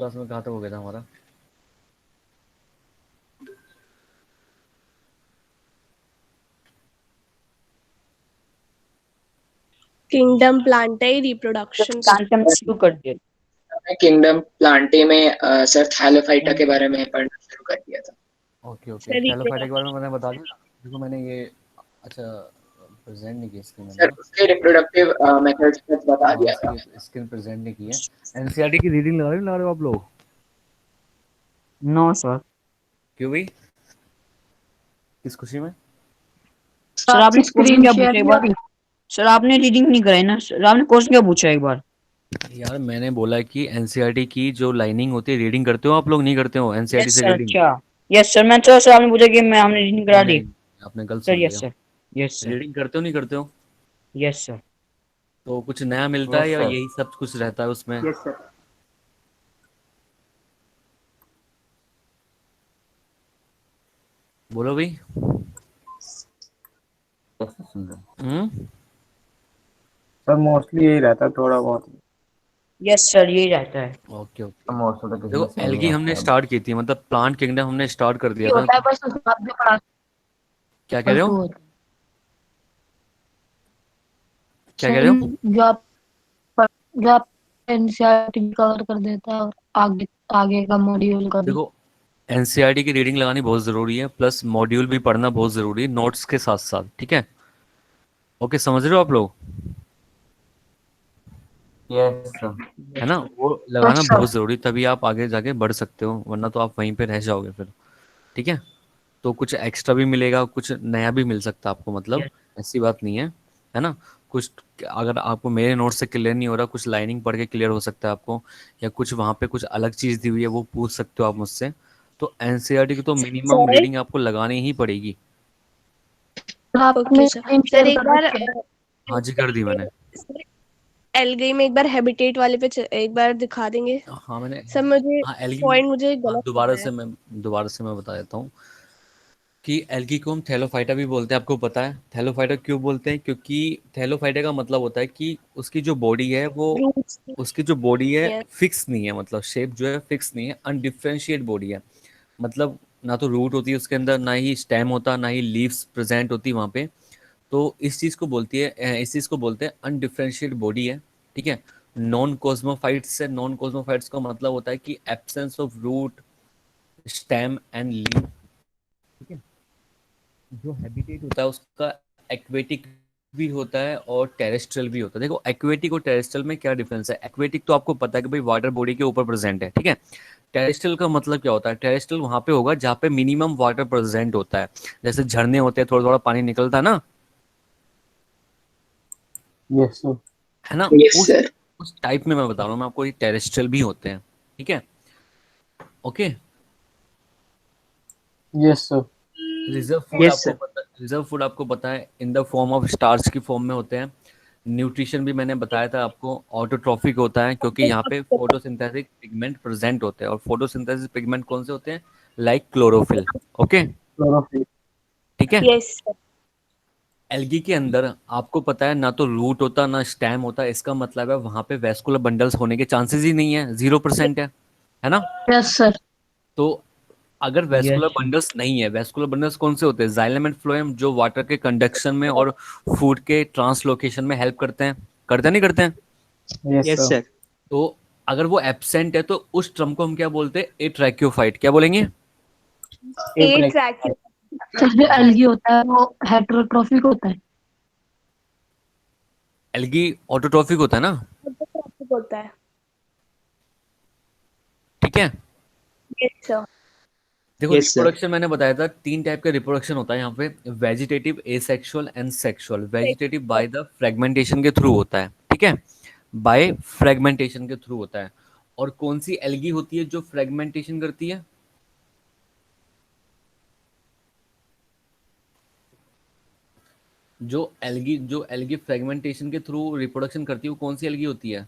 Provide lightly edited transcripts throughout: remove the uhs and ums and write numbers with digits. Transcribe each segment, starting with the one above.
Class में कहाँ तक हो गया था हमारा? किंगडम प्लांटाई रिप्रोडक्शन का। प्लांट हमने शुरू कर दिया। किंगडम प्लांटे में सर थैलोफाइटा के बारे में पढ़ना शुरू कर दिया था। ओके ओके, सर थैलोफाइटा के बारे में रिप्रोडक्शन। मैंने बता दिया। देखो मैंने ये अच्छा प्रेजेंट नहीं किया स्क्रीन मैंने सर ना। उसके रिप्रोडक्टिव मेथड्स बता हाँ, दिया था। उसकी स्क्रीन प्रेजेंट नहीं की है। एनसीईआरटी की रीडिंग लगा रहे हो आप लोग? No sir. क्यों भाई, किस खुशी में? सर आपने आपकी क्वेश्चन स्क्रीन क्या शेयर पूछा एक भी बार? सर आपने रीडिंग नहीं कराई ना, सर आपने क्वेश्चन क्या पूछा एक बार? यार मैंने बोला कि एनसीईआरटी की जो लाइनिंग होती है रीडिंग करते हो आप लोग, नहीं करते हो एनसीईआरटी यस से सर। रीडिंग? अच्छा। यस सर, मैं सर आपने पूछा कि मैं हमने रीडिंग करा दी। नहीं, आपने गलत सर सुन यस लिया। सर। Yes sir. रीडिंग करते हो नहीं करते हो? Yes sir. तो कुछ नया मिलता है यस या सर। यही सब कुछ रहता है उसमें? Yes sir. बोलो भाई। कैसे सुन रहे हैं? हम्म। सर मोस्टली यही रहता है, थोड़ा बहुत। यस सर, यही रहता है। Okay okay. मोस्ट तो किसी में देखो समझ नहीं एल्गी हमने आता है। स्टार्ट की थी, मतलब प्लांट किंगडम हमने स्टार्ट कर दिया ये था। होता है, बस उसके बाद भी पढ़ा क्या कह रहे पलटू हो? होता है। क्या कह रहे हो? जो आप जो आप एनसीईआरटी कवर कर देता है और आगे आगे का मॉड्यूल का भी। देखो एनसीईआरटी की रीडिंग लगानी बहुत ज़रूरी है, प्लस मॉड्यूल भी पढ़ना बहुत ज़रूरी है नोट्स के साथ साथ, ठीक है? ओके, समझ रहे हो आप लोग? Yes sir. है यस ना, सर। वो लगाना बहुत ज़रूरी, तभी आप आगे जाके बढ़ सकते हो, वरना तो आप वहीं पे रह जाओगे फिर। ठीक है? तो कुछ एक्स्ट्रा भी मिलेगा, कुछ नया भी मिल सकता है आपको, मतलब यस। ऐसी बात नहीं है ना? कुछ अगर आपको मेरे नोट से क्लियर नहीं हो रहा, कुछ लाइनिंग पढ़ के क्लियर हो सकता है आपको, या कुछ वहाँ पे कुछ अलग चीज़ दी हुई है वो पूछ सकते हो आप मुझसे। तो एनसीईआरटी की तो मिनिमम सर रीडिंग आपको लगानी ही पड़ेगी। ओके आपने सर। स्क्रीन सर शेयर एक कर बार रखी है। हाँ जी, कर दी मैंने। एलगई में एक बार हैबिटेट वाले पे एक बार दिखा देंगे? हाँ मैंने। सर मुझे हाँ एल्गी में। पॉइंट मुझे हाँ गलत लग रहा है। दोबारा से मैं बता देता हूँ कि एल्गी को हम थैलोफाइटा भी बोलते हैं, आपको पता है थैलोफाइटा क्यों बोलते हैं? क्योंकि थैलोफाइटा का मतलब होता है कि उसकी जो बॉडी है वो, रूट्स उसकी जो बॉडी है है। फिक्स नहीं है, मतलब शेप जो है फिक्स नहीं है, अनडिफरेंशिएट बॉडी है। मतलब ना तो रूट होती है उसके अंदर, ना ही स्टेम होता, ना ही लीव्स प्रेजेंट होती वहाँ पे। तो इस चीज़ को बोलते हैं अनडिफरेंशिएट बॉडी है। ठीक है? नॉन कॉस्मोफाइट्स का मतलब होता है कि absence of root, stem and leave. ठीक है? जो हैबिटेट होता है उसका एक्वेटिक भी होता है और टेरेस्ट्रियल भी होता है। देखो एक्वेटिक और टेरेस्ट्रियल में क्या डिफरेंस है? एक्वेटिक तो आपको पता है कि भाई वाटर बॉडी के ऊपर प्रेजेंट है, ठीक है? टेरेस्ट्रियल का मतलब क्या होता है? टेरेस्ट्रियल वहां पे होगा जहाँ पे मिनिमम वाटर प्रेजेंट होता है, जैसे झरने होते हैं, थोड़ा थोड़ा पानी निकलता है ना, यस सर। है ना? यस उस सर। उस टाइप में मैं बता रहा हूँ मैं आपको, ये टेरेस्ट्रियल भी होते हैं। ठीक है? Okay. Yes sir. Yes sir. Reserve food आपको पता है in the form of starch की फॉर्म में होते हैं। न्यूट्रिशन भी मैंने बताया था आपको, ऑटोट्रॉफिक होता है क्योंकि यहाँ पे फोटोसिंथेटिक पिगमेंट प्रेजेंट होते हैं, और फोटोसिंथेसिस पिगमेंट कौन से होते हैं? Like chlorophyll. Okay, chlorophyll. ठीक है? Yes sir. एल्गी के अंदर आपको पता है ना तो रूट होता ना स्टेम होता, इसका मतलब है वहां पे वेस्कुलर बंडल्स होने के चांसेस ही नहीं है, 0% है ना? Yes sir. तो अगर वेस्कुलर यस सर। बंडल्स नहीं है, वेस्कुलर बंडल्स कौन से होते हैं? जाइलम एंड फ्लोएम, जो वाटर के कंडक्शन में और फूड के ट्रांसलोकेशन में हेल्प करते हैं नहीं करते हैं? Yes yes sir. सर। तो अगर वो एब्सेंट है तो उस टर्म को हम क्या बोलते हैं? ए ट्रैक्योफाइट। क्या बोलेंगे? ए ए ट्रैक। ट्रैक सर जो जी। एलगी होता है वो हेटेरोट्रॉफिक होता है। एल्गी ऑटोट्रॉफिक होता है ना? होता है। ठीक है? Yes sir. देखो यस सर। रिप्रोडक्शन मैंने बताया था, तीन टाइप का रिप्रोडक्शन होता है यहाँ पे, vegetative, asexual and sexual. Vegetative by the fragmentation के थ्रू होता है, ठीक है? बाय फ्रेगमेंटेशन के थ्रू होता है। और कौन सी एल्गी होती है जो फ्रेगमेंटेशन करती है? जो एल्गी फ्रेगमेंटेशन के थ्रू रिप्रोडक्शन करती है वो कौन सी एल्गी होती है?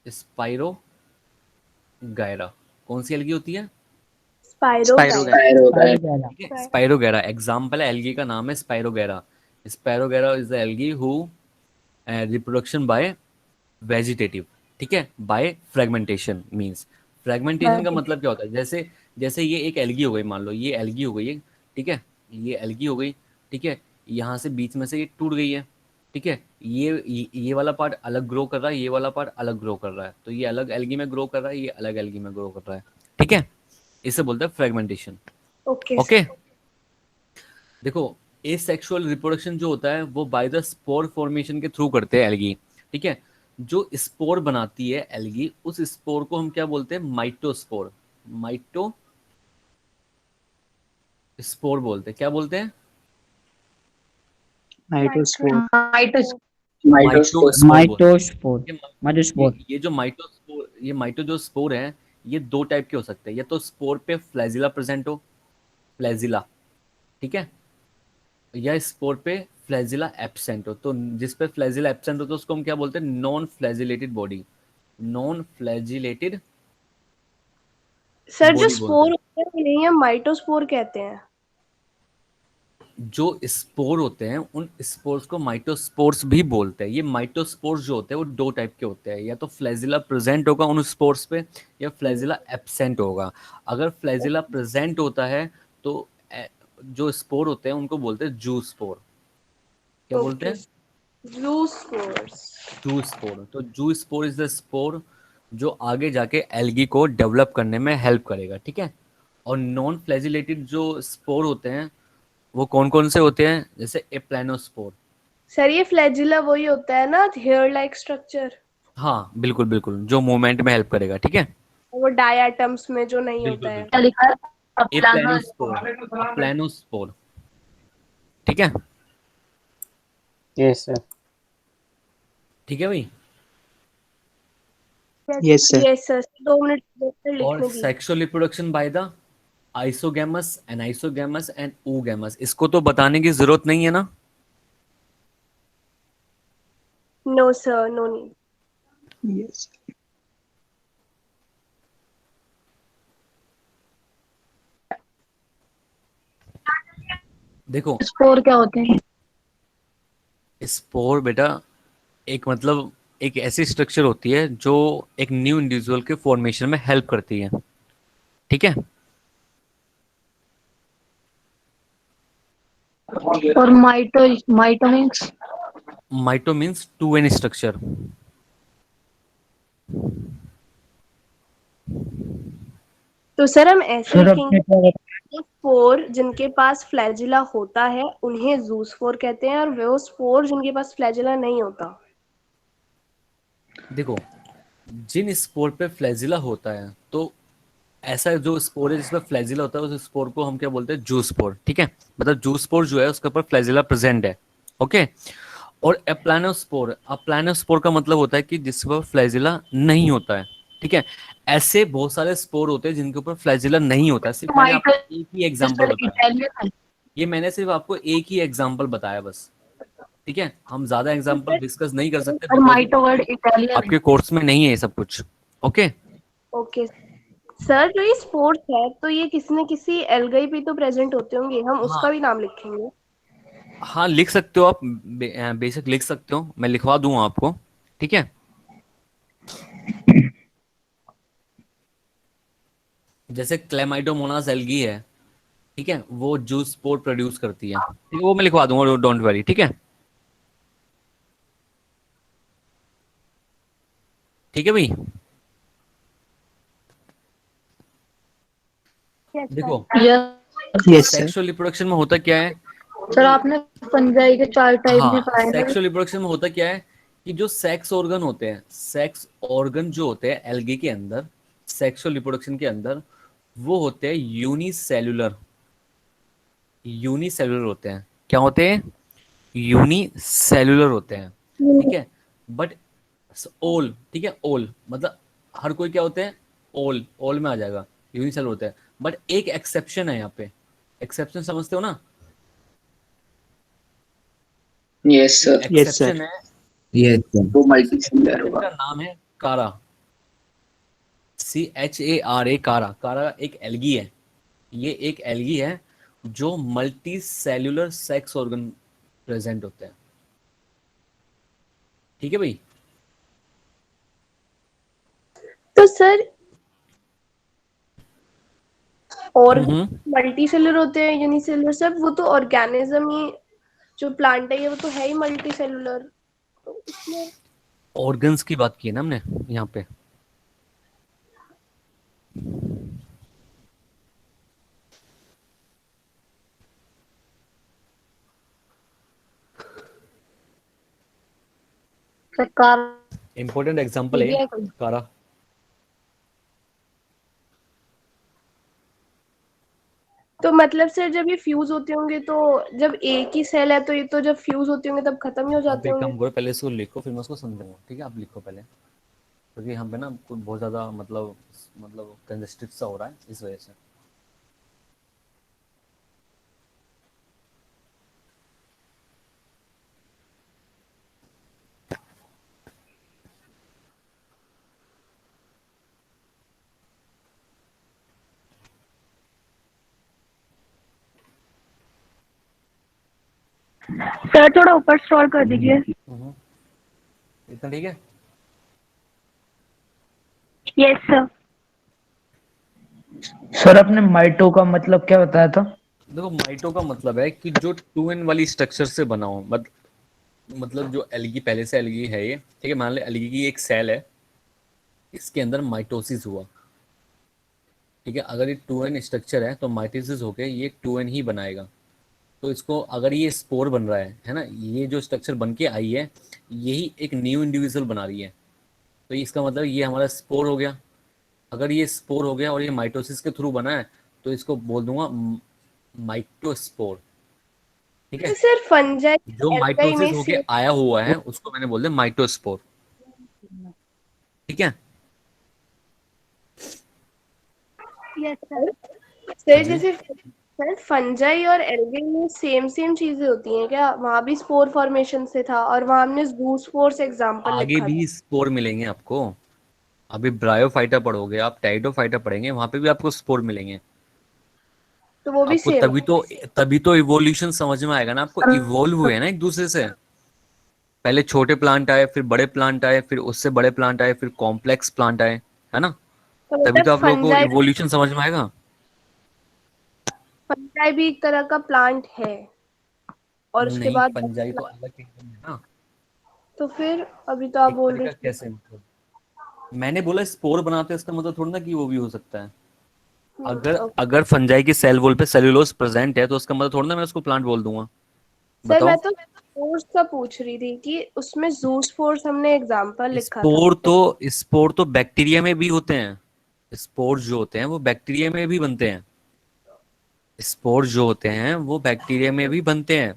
Spirogyra. कौन सी एल्गी होती है? Spiro spirogyra. गैरा। पैरोगाय। ठीक है, स्पाइरोगैरा एग्जाम्पल है, एल्गी का नाम है spirogyra. Spirogyra is the algae who reproduction by vegetative. ठीक है, बाय फ्रेगमेंटेशन मींस, फ्रेगमेंटेशन का मतलब क्या होता है, जैसे जैसे ये एक एल्गी हो गई, मान लो ये एल्गी हो गई है, ठीक है, ये एल्गी हो गई, ठीक है, यहाँ से बीच में से ये टूट गई है, ठीक है, ये वाला पार्ट अलग ग्रो कर रहा है, ये वाला पार्ट अलग ग्रो कर रहा है, तो ये अलग एल्गी में ग्रो कर रहा है, ये अलग एल्गी में ग्रो कर रहा है, ठीक है, इसे बोलते हैं फ्रेगमेंटेशन। ओके ओके, देखो एसेक्सुअल रिप्रोडक्शन जो होता है वो बाय द स्पोर फॉर्मेशन के थ्रू करते हैं एल्गी, ठीक है, जो स्पोर बनाती है एल्गी, उस स्पोर को हम क्या बोलते हैं, माइटोस्पोर, माइटो स्पोर बोलते हैं, क्या बोलते हैं, माइटोस्पोर माइटोस माइटोस्पोर। माइटोस्पोर बोलते माइटोस्पोर हैं। माइटोस्पोर ये जो माइटोस्पोर, ये माइटो जो स्पोर है, ये दो टाइप के हो सकते हैं, या तो स्पोर पे फ्लैजिला प्रेजेंट हो, फ्लैजिला, ठीक है, या स्पोर पे फ्लैजिला एब्सेंट हो, तो जिस पे फ्लैजिला एब्सेंट हो तो उसको हम क्या बोलते हैं, non flagellated body, non flagellated sir जो बॉडी बोलते स्पोर होते हैं उन्हें हम माइटोस्पोर कहते हैं। हैं। जो स्पोर होते हैं उन स्पोर्स को माइटोस्पोर्स भी बोलते हैं। ये माइटोस्पोर्स जो होते हैं वो दो टाइप के होते हैं, या तो फ्लैजिला प्रेजेंट होगा उन स्पोर्स पे, या फ्लैजिला एब्सेंट होगा। अगर फ्लैजिला प्रेजेंट होता है तो जो स्पोर होते हैं उनको बोलते हैं जू स्पोर। क्या बोलते हैं, जू स्पोर्स। जू स्पोर। तो जू स्पोर इज द स्पोर जो आगे जाके एल्गी को डेवलप करने में हेल्प करेगा, ठीक है। और नॉन फ्लैजिलेटेड जो स्पोर होते हैं वो कौन कौन से होते हैं, जैसे एप्लानोस्पोर। सर ये फ्लैजिला वही होता है ना, हेयर लाइक स्ट्रक्चर, हाँ बिल्कुल बिल्कुल, जो मूवमेंट में हेल्प करेगा, ठीक है, वो डायटम्स में जो नहीं बिल्कुल होता है। क्या लिखा है? एप्लानोस्पोर, एप्लानोस्पोर, ठीक है, यस सर। ठीक है भाई। Yes sir. Yes sir, 2 minute और लिखने दी। Sexual reproduction by the isogamous, anisogamous and oogamous, इसको तो बताने की जरूरत नहीं है ना। No sir, no need. Yes देखो स्पोर क्या होते हैं? स्पोर बेटा एक मतलब एक ऐसी स्ट्रक्चर होती है जो एक न्यू इंडिविजुअल के फॉर्मेशन में हेल्प करती है, ठीक है। और mito means? Mito means two n structure. तो सर हम ऐसे सर लिखेंगे, अपने जो स्पोर जिनके पास फ्लैजिला होता है उन्हें जूस्पोर कहते हैं, और वो स्पोर जिनके पास फ्लैजिला नहीं होता। देखो जिन स्पोर पे फ्लैजिला होता है, तो ऐसा जो स्पोर है जिसमें फ्लैजिला होता है उस स्पोर को हम क्या बोलते हैं, जू स्पोर, ठीक है। मतलब जू स्पोर जो है उसके ऊपर फ्लैजिला प्रेजेंट है, ओके। और एप्लानोस्पोर, एप्लानोस्पोर का मतलब होता है कि जिसके ऊपर फ्लैजिला नहीं होता है, ठीक है। ऐसे बहुत सारे स्पोर होते हैं जिनके ऊपर फ्लैजिला नहीं होता है, सिर्फ मैंने आपको एक ही एग्जांपल बताया, इटालियन है। ये मैंने सिर्फ आपको एक ही एग्जांपल बताया बस, ठीक है। हम ज्यादा एग्जांपल डिस्कस नहीं कर सकते और बिकॉज माइटो वर्ड इटालियन आपके है। कोर्स में नहीं है ये सब कुछ, ओके। ओके सर, जो ये स्पोर्स है तो ये किसी न किसी एल्गाई पे तो प्रेजेंट होते होंगे, हम हाँ उसका भी नाम लिखेंगे। हाँ लिख सकते हो आप, बेशक लिख सकते हो, मैं लिखवा दूंगा आपको, ठीक है। जैसे क्लेमाइडोमोनास एल्गी है, ठीक है, वो जूस स्पोर प्रोड्यूस करती है, ठीक है, वो मैं लिखवा दूंगा, डोंट वरी, ठीक है, ठीक है भाई। देखो यस सर। सेक्सुअल रिप्रोडक्शन में होता क्या है, सर आपने फंजाई के 4 टाइप भी हाँ पढ़ाए थे। सेक्सुअल रिप्रोडक्शन में होता क्या है कि जो सेक्स ऑर्गन होते हैं, सेक्स ऑर्गन जो होते हैं एल्गी के अंदर, सेक्सुअल रिप्रोडक्शन के अंदर, वो होते हैं यूनिसेल्युलर, यूनिसेल्युलर होते हैं। क्या होते हैं, यूनिसेल्युलर होते हैं, ठीक है। बट ओल, ठीक है, ओल मतलब हर कोई क्या होते हैं, ओल, ओल में आ जाएगा, यूनिसेल्युलर होते हैं। बट एक एक्सेप्शन है यहाँ पे, एक्सेप्शन समझते हो ना, yes sir. Yes, sir. Exception है, यस सर। वो मल्टी सिंगुलर एक्सेप्शन होगा। का नाम है कारा, CHARA, कारा। कारा एक एल्गी है, ये एक एल्गी है जो multi cellular sex organ present होते हैं, ठीक है भाई। सर और हम्म। मल्टी सेलुलर होते हैं, यूनिसेलुलर, सब वो तो ऑर्गेनिज्म ही, जो प्लांट है ये वो तो है ही मल्टी सेलुलर, तो इसमें ऑर्गन्स की बात की है ना हमने यहाँ पे। सरकार इम्पोर्टेंट एग्जांपल ठीक है है कोई। कारा। तो मतलब सर जब ये फ्यूज होते होंगे तो जब एक ही सेल है तो ये तो जब फ्यूज होते होंगे तब खत्म ही हो आप जाते एक होंगे। काम करो, पहले इसको लिखो फिर मैं उसको समझाऊंगा, ठीक है? आप लिखो पहले, क्योंकि यहाँ पे ना कुछ बहुत ज़्यादा मतलब कंजेस्टेड सा हो रहा है इस वजह से। सर थोड़ा ऊपर स्क्रॉल कर दीजिए। इतना ठीक है? Yes sir. सर आपने माइटो का मतलब क्या बताया था? देखो, माइटो का मतलब है कि जो 2n वाली स्ट्रक्चर से बना हो, मतलब जो एल्गी पहले से एल्गी है ये, ठीक है? मान लो एल्गी की एक सेल है, इसके अंदर माइटोसिस हुआ, ठीक है? अगर ये 2n स्ट्रक्चर है तो माइटोसिस होके ये 2n ही बनाएगा। तो इसको, अगर ये स्पोर बन रहा है ना, ये जो स्ट्रक्चर बन के आई है यही एक न्यू इंडिविजुअल बना रही है, तो इसका मतलब ये हमारा स्पोर हो गया। अगर ये स्पोर हो गया और ये माइटोसिस के थ्रू बना है तो इसको बोल दूंगा माइटोस्पोर, ठीक तो है? सर फंजाई जो एल्गाई माइटोसिस में होके से आया हुआ है उसको मैंने बोल दिया माइटोस्पोर, ठीक है? Yes sir. सर जी। जैसे सर फंजाई और एल्गाई में सेम सेम चीजें होती हैं क्या? वहां भी स्पोर फॉर्मेशन से था और वहां हमने जूस्पोर्स एग्जांपल आगे लिखा था। भी स्पोर मिलेंगे आपको। अभी ब्रायोफाइटा पढ़ोगे आप, टाइडोफाइटा पढ़ेंगे, वहां पे भी आपको स्पोर मिलेंगे। तो वो भी आपको सेम है। तभी तो इवोल्यूशन समझ में आएगा ना, आपको इवोल्व हुए हैं ना एक दूसरे से। पहले छोटे प्लांट आए, फिर बड़े प्लांट आए, फिर उससे बड़े प्लांट आए, फिर कॉम्प्लेक्स प्लांट आए, है ना? तो तभी मतलब तो आप लोगों को फंजाई इवोल्यूशन समझ में आएगा। फंजाई भी एक तरह का प्लांट है और उसके नहीं, बाद फंजाई तो अलग किंगडम है ना। तो फिर अभी तो आप एक बोल रहे तरीका थे। कैसे, मतलब मैंने बोला स्पोर बनाते हैं, इसका मतलब थोड़ा ना कि वो भी हो सकता है। अगर ओके। अगर फंजाई की सेल वॉल पे सेलुलोज प्रेजेंट है तो उसका मतलब थोड़ा ना मैं उसको प्लांट बोल दूंगा। सर मैं बताओ। तो स्पोर्स का पूछ रही थी कि उसमें जू स्पोर्स हमने एग्जांपल लिखा था स्पोर तो तो स्पोर तो बैक्टीरिया में भी होते हैं। स्पोर जो होते हैं वो बैक्टीरिया में भी बनते हैं। स्पोर जो होते हैं वो बैक्टीरिया में भी बनते हैं,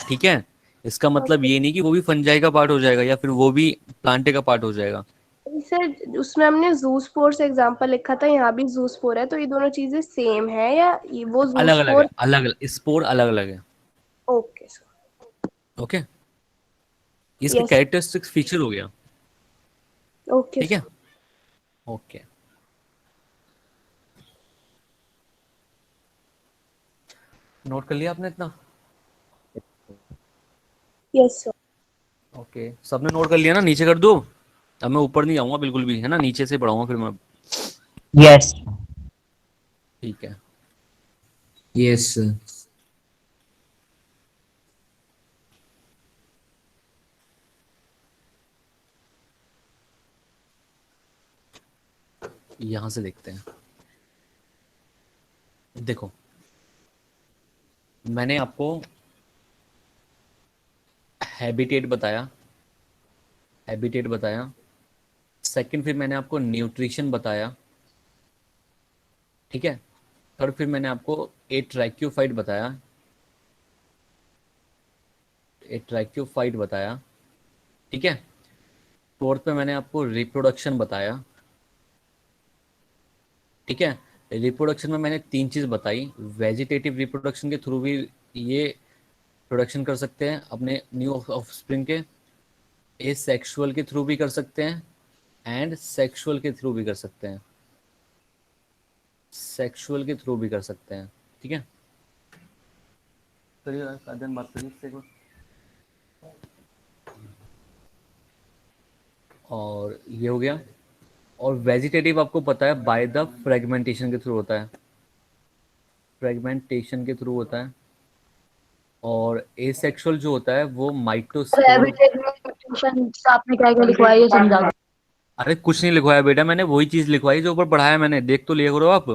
ठीक है? इसका मतलब ओके। ये नहीं कि वो भी फंजाई का पार्ट हो जाएगा या फिर वो भी प्लांटे का पार्ट हो जाएगा। सर उसमें हमने जू स्पोर्स एग्जांपल लिखा था, यहाँ भी जू स्पोर है, तो ये दोनों चीजें सेम है या वो जू अलग अलग है, स्पोर? अलग अलग स्पोर अलग अलग है। Okay sir. ओके, ये इसका यस। कैरेक्टरिस्टिक फीचर हो गया, ओके ठीक है? सर। ओके, नोट कर लिया आपने इतना? Yes sir. ओके, सबने नोट कर लिया ना? नीचे कर दो। अब मैं ऊपर नहीं जाऊंगा बिल्कुल भी, है ना? नीचे से पढ़ाऊंगा फिर मैं। यस। ठीक है। Yes sir. यहां से देखते हैं। देखो, मैंने आपको हैबिटेट बताया, हैबिटेट बताया। सेकंड, फिर मैंने आपको न्यूट्रिशन बताया, ठीक है? थर्ड, फिर मैंने आपको ए ट्रैक्योफाइट बताया, ए ट्रैक्योफाइट बताया, ठीक है? फोर्थ पे मैंने आपको रिप्रोडक्शन बताया, ठीक है? रिप्रोडक्शन में मैंने तीन चीज़ बताई। वेजिटेटिव रिप्रोडक्शन के थ्रू भी ये प्रोडक्शन कर सकते हैं अपने न्यू ऑफस्प्रिंग के, ए सेक्सुअल के थ्रू भी कर सकते हैं, एंड सेक्सुअल के थ्रू भी कर सकते हैं, सेक्सुअल के थ्रू भी कर सकते हैं, ठीक है? करिए कादन, बात करिए इससे कोई। और ये हो गया। और वेजिटेटिव आपको पता है बाय द फ्रेगमेंटेशन के थ्रू होता है, फ्रेगमेंटेशन के थ्रू होता है। और एसेक्सुअल जो होता है वो माइटोस्पोर। आपने क्या क्या लिखवाया ये समझा दो। अरे कुछ नहीं लिखवाया बेटा, मैंने वही चीज लिखवाई जो ऊपर पढ़ाया मैंने, देख तो लिया करो आप।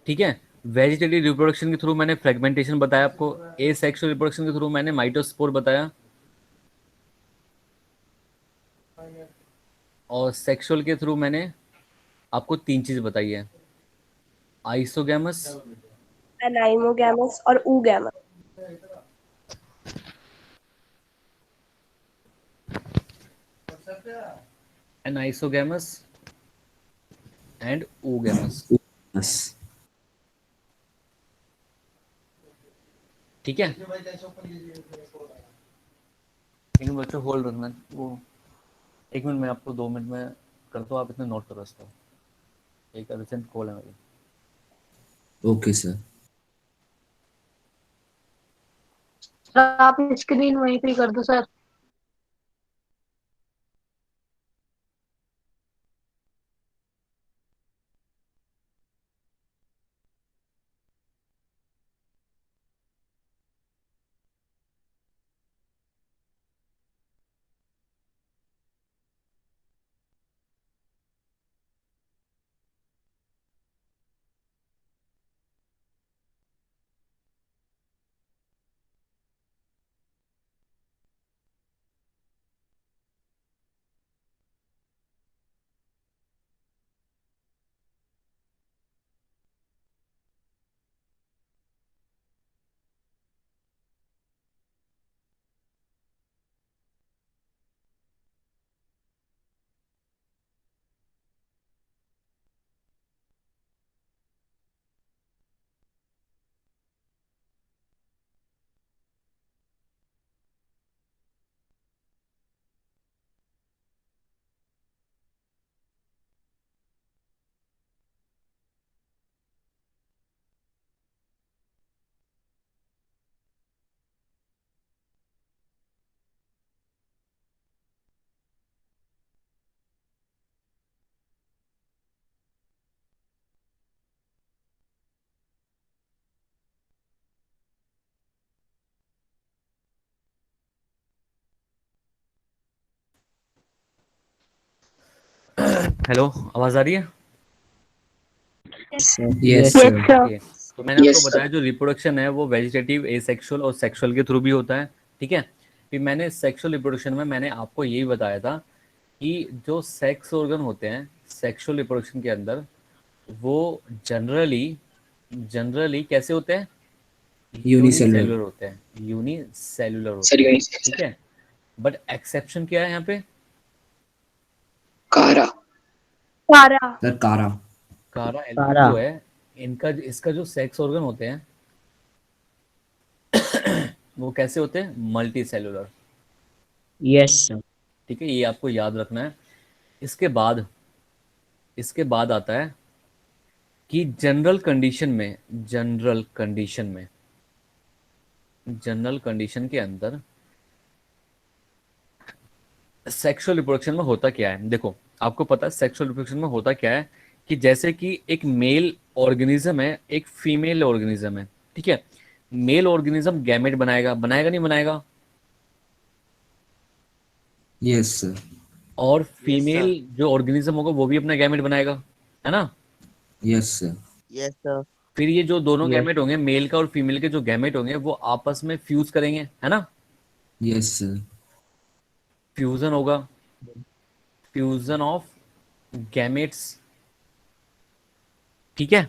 ठीक है, वेजिटेटिव रिप्रोडक्शन के थ्रू मैंने फ्रेगमेंटेशन बताया आपको, एसेक्सुअल रिप्रोडक्शन के थ्रू मैंने माइटोस्पोर बताया, और सेक्सुअल के थ्रू मैंने आपको 3 चीज बताई है, आइसोगैमस, एनाइमोगैमस और oogamous। Anisogamous and oogamous। Yes. ठीक है, लेकिन बच्चों होल्ड रखना, वो 1 मिनट में आपको 2 मिनट में कर दो, आप इतना नोट करो इसको, एक अर्जेंट कॉल है मेरी। Okay, sir. आप स्क्रीन वहीं पे कर दो सर। हेलो, आवाज आ रही है? Yes, Yes, sir. sir. Okay, तो मैंने आपको Yes, sir. बताया जो रिप्रोडक्शन है वो वेजिटेटिव, एसेक्सुअल और सेक्सुअल के थ्रू भी होता है। ठीक है, फिर मैंने सेक्सुअल रिप्रोडक्शन में मैंने आपको यही बताया था कि जो सेक्स ऑर्गन होते हैं सेक्सुअल रिप्रोडक्शन के अंदर, वो जनरली जनरली कैसे होते हैं? Unicellular. यूनिसेल्युलर होते हैं, यूनिसेल्युलर Sir, होते हैं। Unicellular. ठीक है, बट एक्सेप्शन क्या है यहाँ पे? Kara. कारा। Sir, Kara. कारा एल्फा कारा। जो है, इनका इसका जो सेक्स ऑर्गन होते हैं वो कैसे होते हैं? Multi cellular. Yes sir. ठीक है, ये आपको याद रखना है। इसके बाद आता है कि जनरल कंडीशन के अंदर सेक्सुअल रिप्रोडक्शन में होता क्या है। देखो, आपको पता है सेक्सुअल रिप्रोडक्शन में होता क्या है, कि जैसे कि एक मेल ऑर्गेनिज्म है, एक फीमेल ऑर्गेनिज्म है। ठीक है, मेल ऑर्गेनिज्म गैमेट बनाएगा, बनाएगा नहीं बनाएगा? Yes, sir. और फीमेल जो ऑर्गेनिज्म होगा वो भी अपना गैमेट बनाएगा, है ना? Yes, sir. Yes sir. फिर ये जो दोनों Yes. गैमेट होंगे, मेल का और फीमेल के जो गैमेट होंगे, वो आपस में फ्यूज करेंगे, है ना? Yes, sir. फ्यूजन होगा, फ्यूजन ऑफ गैमेट्स। ठीक है,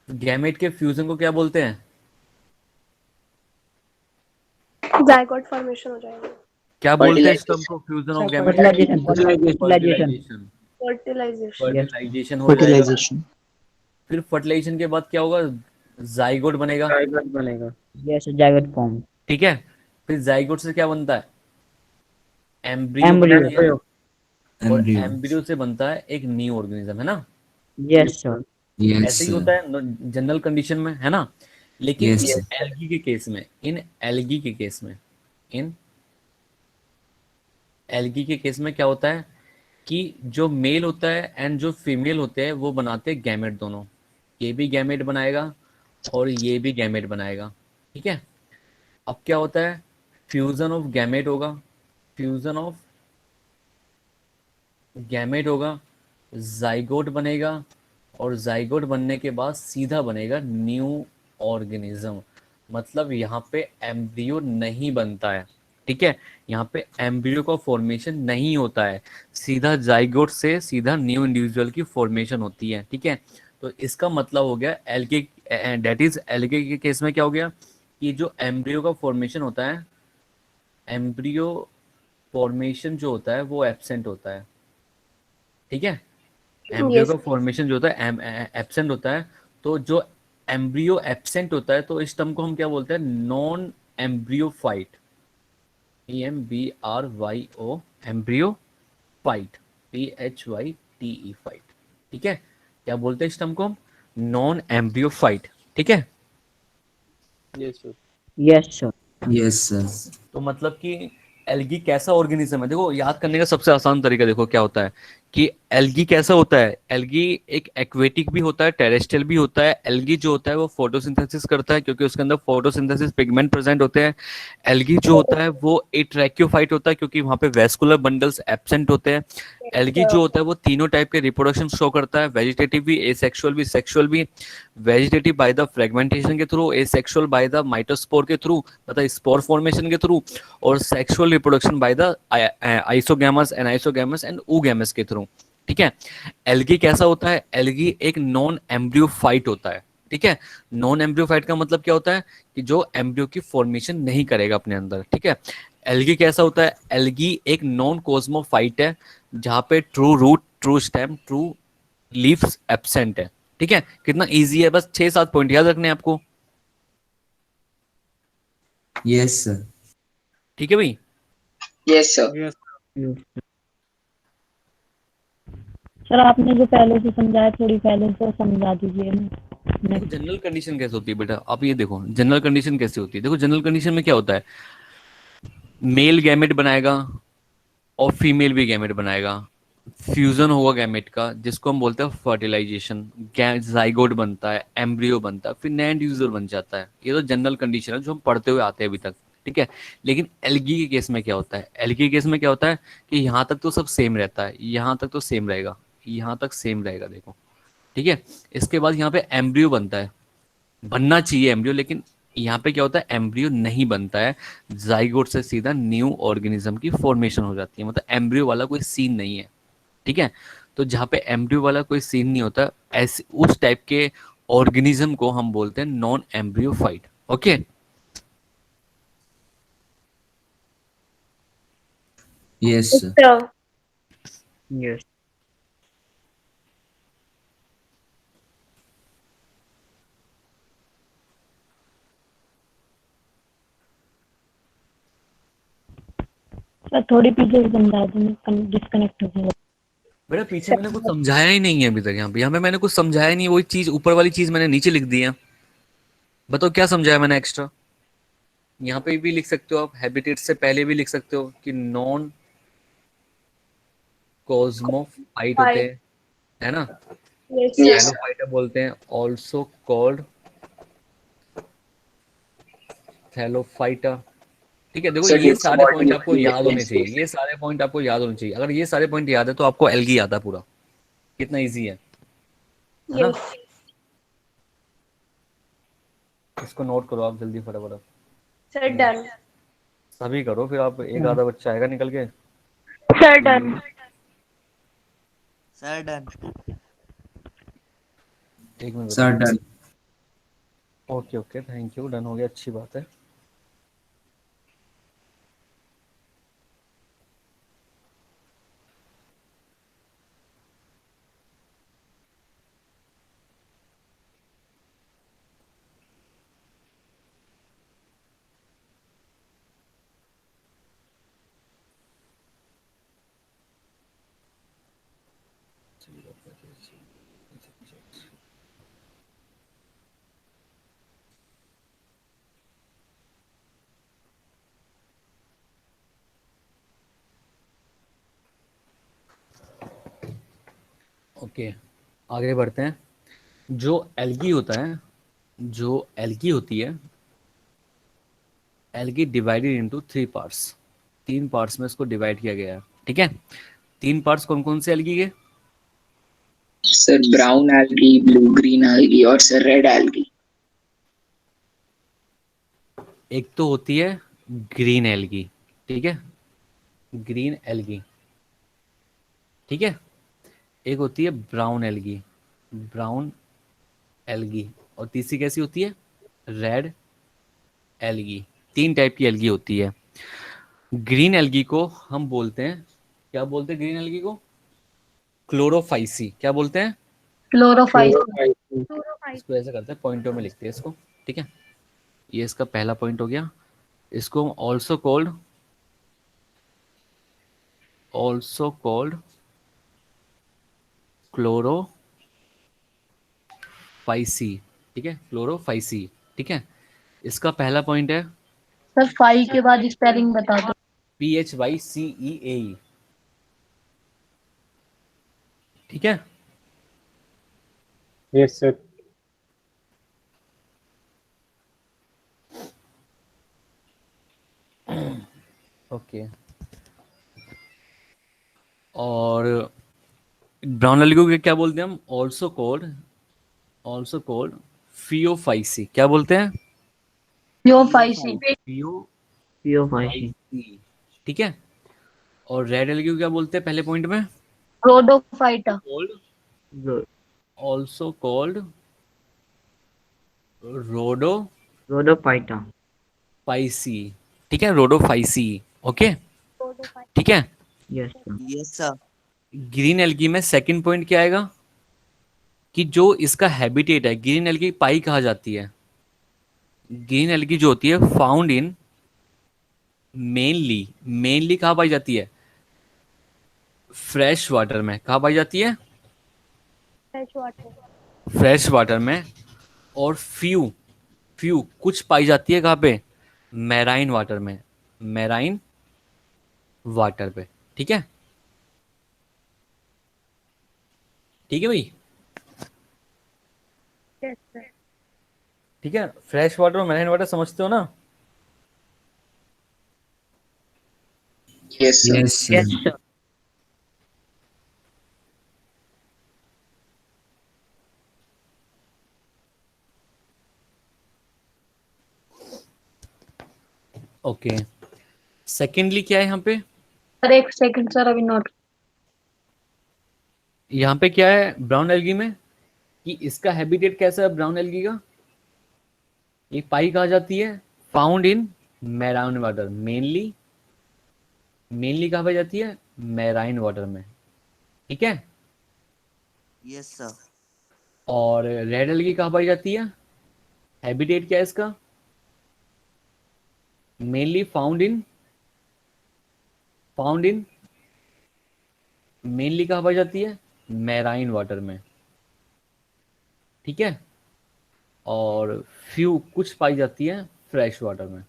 गैमेट के फ्यूजन को क्या बोलते हैं? जायगोट फॉर्मेशन हो जाएगा। क्या बोलते हैं इस Fertilization. टर्म को? Fusion of gamete. Fertilization. Fertilization. Fertilization. Fertilization हो जाएगा। फर्टिलाइजेशन। फिर फर्टिलाइजेशन के बाद क्या होगा? जाइगोट बनेगा। जायगोट बनेगा। Yes zygote form. ठीक है, फिर जाइगोट से क्या बनता है? Embryo embryo. बनती है, और Embryo. एम्ब्रियो से बनता है एक न्यू ऑर्गेनिज्म, है ना? Yes sir. Yes, ऐसे ही sir. होता है जनरल कंडीशन में, है ना? लेकिन Yes, इन sir. एल्गी के केस में, इन एल्गी के केस में, इन एल्गी के केस में क्या होता है कि जो मेल होता है एंड जो फीमेल होते हैं वो बनाते हैं गैमेट दोनों। ये भी गैमेट बनाएगा और ये भी गैमेट बनाएगा, ठीक है। अब क्या होता है, फ्यूजन ऑफ गैमेट होगा, फ्यूजन ऑफ गैमेट होगा, जाइगोट बनेगा, और जाइगोट बनने के बाद सीधा बनेगा न्यू ऑर्गेनिज्म। मतलब यहाँ पे एम्ब्रियो नहीं बनता है, ठीक है। यहाँ पे एम्ब्रियो का फॉर्मेशन नहीं होता है, सीधा जाइगोट से सीधा न्यू इंडिविजुअल की फॉर्मेशन होती है, ठीक है। तो इसका मतलब हो गया एल्गे, डेट इज एल्गे के केस में क्या हो गया कि जो एम्ब्रियो का फॉर्मेशन होता है, एम्ब्रियो फॉर्मेशन जो होता है वो एब्सेंट होता है, ठीक है। एम्ब्रियो यस का फॉर्मेशन जो होता है एब्सेंट होता है। तो जो एम्ब्रियो एब्सेंट होता है तो इस टर्म को हम क्या बोलते हैं, non embryophyte, EMBRYO, embryo phyte, PHYTE phyte, ठीक है। क्या बोलते हैं इस टर्म को हम, नॉन एम्ब्रियोफाइट, ठीक है। Yes sir. Yes sir. Yes, sir. तो मतलब कि एल्गी कैसा ऑर्गेनिज्म है, देखो याद करने का सबसे आसान तरीका देखो क्या होता है कि एल्गी कैसा होता है। एल्गी एक एक्वेटिक भी होता है, टेरेस्ट्रियल भी होता है। एल्गी जो होता है वो फोटोसिंथेसिस करता है क्योंकि उसके अंदर फोटोसिंथेसिस पिगमेंट प्रेजेंट होते हैं। एल्गी जो होता है वो एट्रैक्योफाइट होता है क्योंकि वहाँ पे वेस्कुलर बंडल्स एब्सेंट होते हैं। एल्गी जो होता है वो तीनों टाइप के रिप्रोडक्शन शो करता है, वेजिटेटिव भी, एसेक्सुअल भी, सेक्सुअल भी। वेजिटेटिव बाय द फ्रेगमेंटेशन के through, asexual by the mitospore के थ्रू, मतलब स्पोर फॉर्मेशन के थ्रू, और sexual reproduction by the isogamous, anisogamous and oogamous के थ्रू, ठीक है। एल्गी कैसा होता है, एल्गी एक नॉन एम्ब्रियोफाइट होता है, ठीक है। नॉन एम्ब्रियोफाइट का मतलब क्या होता है कि जो एम्ब्रियो की फॉर्मेशन नहीं करेगा अपने अंदर, ठीक है। एल्गी कैसा होता है, एल्गी एक नॉन कोस्मोफाइट है जहाँ पे true root, true stem, true leaves absent है, ठीक है। कितना इजी है, बस 6-7 पॉइंट याद रखने हैं आपको, Yes, sir. ठीक है भाई। Yes sir. यस। सर आपने जो पहले से समझाया थोड़ी पहले से समझा दीजिए ना। जनरल कंडीशन कैसे होती है बेटा, आप ये देखो जनरल कंडीशन कैसे होती है। देखो जनरल कंडीशन में क्या होता है, मेल गैमेट बनाएगा और फीमेल भी गैमेट बनाएगा, फ्यूजन होगा गैमेट का जिसको हम बोलते हैं फर्टिलाइजेशन, जाइगोट बनता है, एम्ब्रियो बनता है, फिर नया इंडिविजुअल बन जाता है। ये तो जनरल कंडीशन है जो हम पढ़ते हुए आते हैं अभी तक, ठीक है। लेकिन एल्गी के केस में क्या होता है, एल्गी के केस में क्या होता है कि यहाँ तक तो सब सेम रहता है, यहाँ तक तो सेम रहेगा, यहाँ तक सेम रहेगा, देखो, ठीक है। इसके बाद यहाँ पे एम्ब्रियो बनता है, बनना चाहिए एम्ब्रियो, लेकिन यहाँ पे क्या होता है, एम्ब्रियो नहीं बनता है, जाइगोट से सीधा न्यू ऑर्गेनिज्म की फॉर्मेशन हो जाती है, मतलब एम्ब्रियो वाला कोई सीन नहीं है, ठीक है। तो जहाँ पे एम्ब्रियो वाला कोई सीन नहीं होता, ऐसे उस टाइप के ऑर्गेनिज्म को हम बोलते हैं non embryophyte, okay. Yes, sir. Sir. Yes. Sir थोड़ी पीछे से समझा दो, डिस्कनेक्ट हो गया। बेटा पीछे मैंने कुछ समझाया ही नहीं है अभी तक, यहाँ पे मैंने कुछ समझाया नहीं, वही चीज ऊपर वाली चीज मैंने नीचे लिख दी है। बताओ क्या समझाया मैंने एक्स्ट्रा। यहाँ पे भी लिख सकते हो आप, हैबिटेट से पहले भी लिख सकते हो कि नॉन कॉस्मोफाइट होते हैं, है ना, yes yes sir. Sir. Thallophyta बोलते हैं, ऑल्सो कॉल्ड थैलोफाइटा, ठीक है। देखो सर ये सारे पॉइंट आपको subordinate याद होने चाहिए, nicknames. ये सारे पॉइंट आपको याद होने चाहिए। अगर ये सारे पॉइंट याद है तो आपको एल्गी आता है पूरा, कितना इजी है ना। यस इसको नोट करो आप जल्दी फटाफट, सर। डन। सभी करो, फिर आप एक आधा बच्चा आएगा निकल के। Sir done. Sir done. एक मिनट Sir, बताओ। done. Okay okay, thank you, done हो गया, अच्छी बात है। ओके, आगे बढ़ते हैं। जो एल्गी होता है, जो एल्गी होती है, algae divided into 3 parts. 3 parts में इसको डिवाइड किया गया है, ठीक है। 3 पार्ट्स कौन कौन से एल्गी के? Sir brown algae, blue green algae और सर रेड एल्गी। एक तो होती है ग्रीन एल्गी, ठीक है, ग्रीन एल्गी, ठीक है। एक होती है ब्राउन एल्गी, ब्राउन एल्गी, और तीसरी कैसी होती है? Red algae. 3 टाइप की एल्गी होती है। ग्रीन एल्गी को हम बोलते हैं, क्या बोलते हैं ग्रीन एल्गी को? क्लोरोफाइसी। क्या बोलते हैं? क्लोरोफाइस। इसको ऐसा करते हैं, पॉइंटों में लिखते हैं इसको, ठीक है। ये इसका पहला पॉइंट हो गया। इसको ऑल्सो कॉल्ड क्लोरोफाइसी, ठीक है, क्लोरोफाइसी, ठीक है। इसका पहला पॉइंट है सर फाई के बाद स्पेलिंग बता दो। PHYCEAE, ठीक है। Yes sir. ओके, और ब्राउन एल्गी को क्या बोलते हैं हम? Also called Phaeophyceae. क्या बोलते हैं? थियोफाइसी। फियोफाइसी, ठीक है। और रेड एल्गी को क्या बोलते हैं पहले पॉइंट में? रोडोफाइटा। ऑल्सो कॉल्ड रोडो रोडोफाइटा। फाइसी, ठीक है, रोडोफाइसी, ओके, ठीक है। Yes sir. Yes sir. Green algae में सेकंड पॉइंट क्या आएगा? कि जो इसका हैबिटेट है, ग्रीन एल्गी पाई कहा जाती है। ग्रीन एल्गी जो होती है फाउंड इन मेनली कहाँ पाई जाती है? फ्रेश वाटर में। कहाँ पाई जाती है? फ्रेश वाटर में। और फ्यू फ्यू कुछ पाई जाती है कहाँ पे? मैराइन वाटर में, मैराइन वाटर पे, ठीक है, ठीक है भाई, ठीक है। फ्रेश वाटर और मैराइन वाटर समझते हो ना? Yes sir. Yes sir. Okay, secondly क्या है यहाँ पे? सर एक सेकंड सर, अभी नोट। यहाँ पे क्या है ब्राउन एल्गी में? कि इसका हैबिटेट कैसा है ब्राउन एल्गी का? ये पाई कहा जाती है found in marine water, mainly कहा पाई जाती है? मैराइन वाटर में, ठीक है। Yes sir. और रेड एल्गी कहाँ पाई जाती है? हैबिटेट क्या है इसका? मेनली फाउंड इन मेनली कहाँ पाई जाती है? मैराइन वाटर में, ठीक है। और फ्यू कुछ पाई जाती है फ्रेश वाटर में।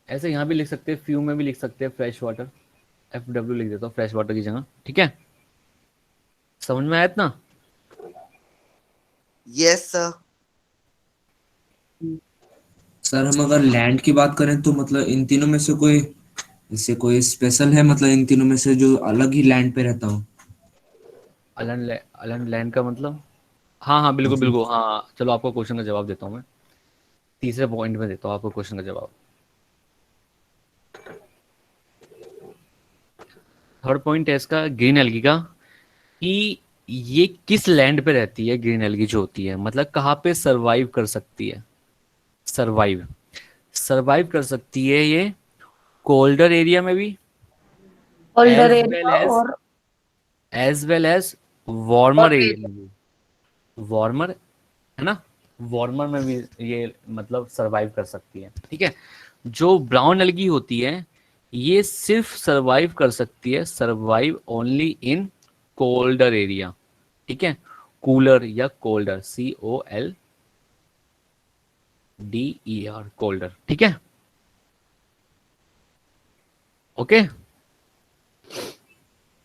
ऐसे यहाँ भी लिख सकते हैं, फ्यू में भी लिख सकते हैं फ्रेश वाटर, FW लिख देता हूँ फ्रेश वाटर की जगह, ठीक है। समझ में आया इतना? Yes sir. सर हम अगर लैंड की बात करें तो मतलब इन तीनों में से कोई, इससे कोई स्पेशल है, मतलब इन तीनों में से जो अलग ही लैंड पे रहता हूँ? अलन लैंड का मतलब? हाँ हाँ, बिल्कुल बिल्कुल, हाँ। चलो आपको क्वेश्चन का जवाब देता हूँ मैं, तीसरे पॉइंट में देता हूँ आपको क्वेश्चन का जवाब। थर्ड पॉइंट है इसका ग्रीन एल्गी का, कि ये किस लैंड पे रहती है। ग्रीन एल्गी जो होती है मतलब कहाँ पे सरवाइव कर सकती है? सरवाइव कर सकती है ये कोल्डर एरिया में भी, holder as well area as और वार्मर एरिया में भी। वार्मर है ना, वार्मर में भी ये मतलब सरवाइव कर सकती है, ठीक है। जो ब्राउन एल्गी होती है ये सिर्फ सरवाइव कर सकती है, survive only in colder area, ठीक है। कूलर या कोल्डर, COLDER, कोल्डर, ठीक है, ओके।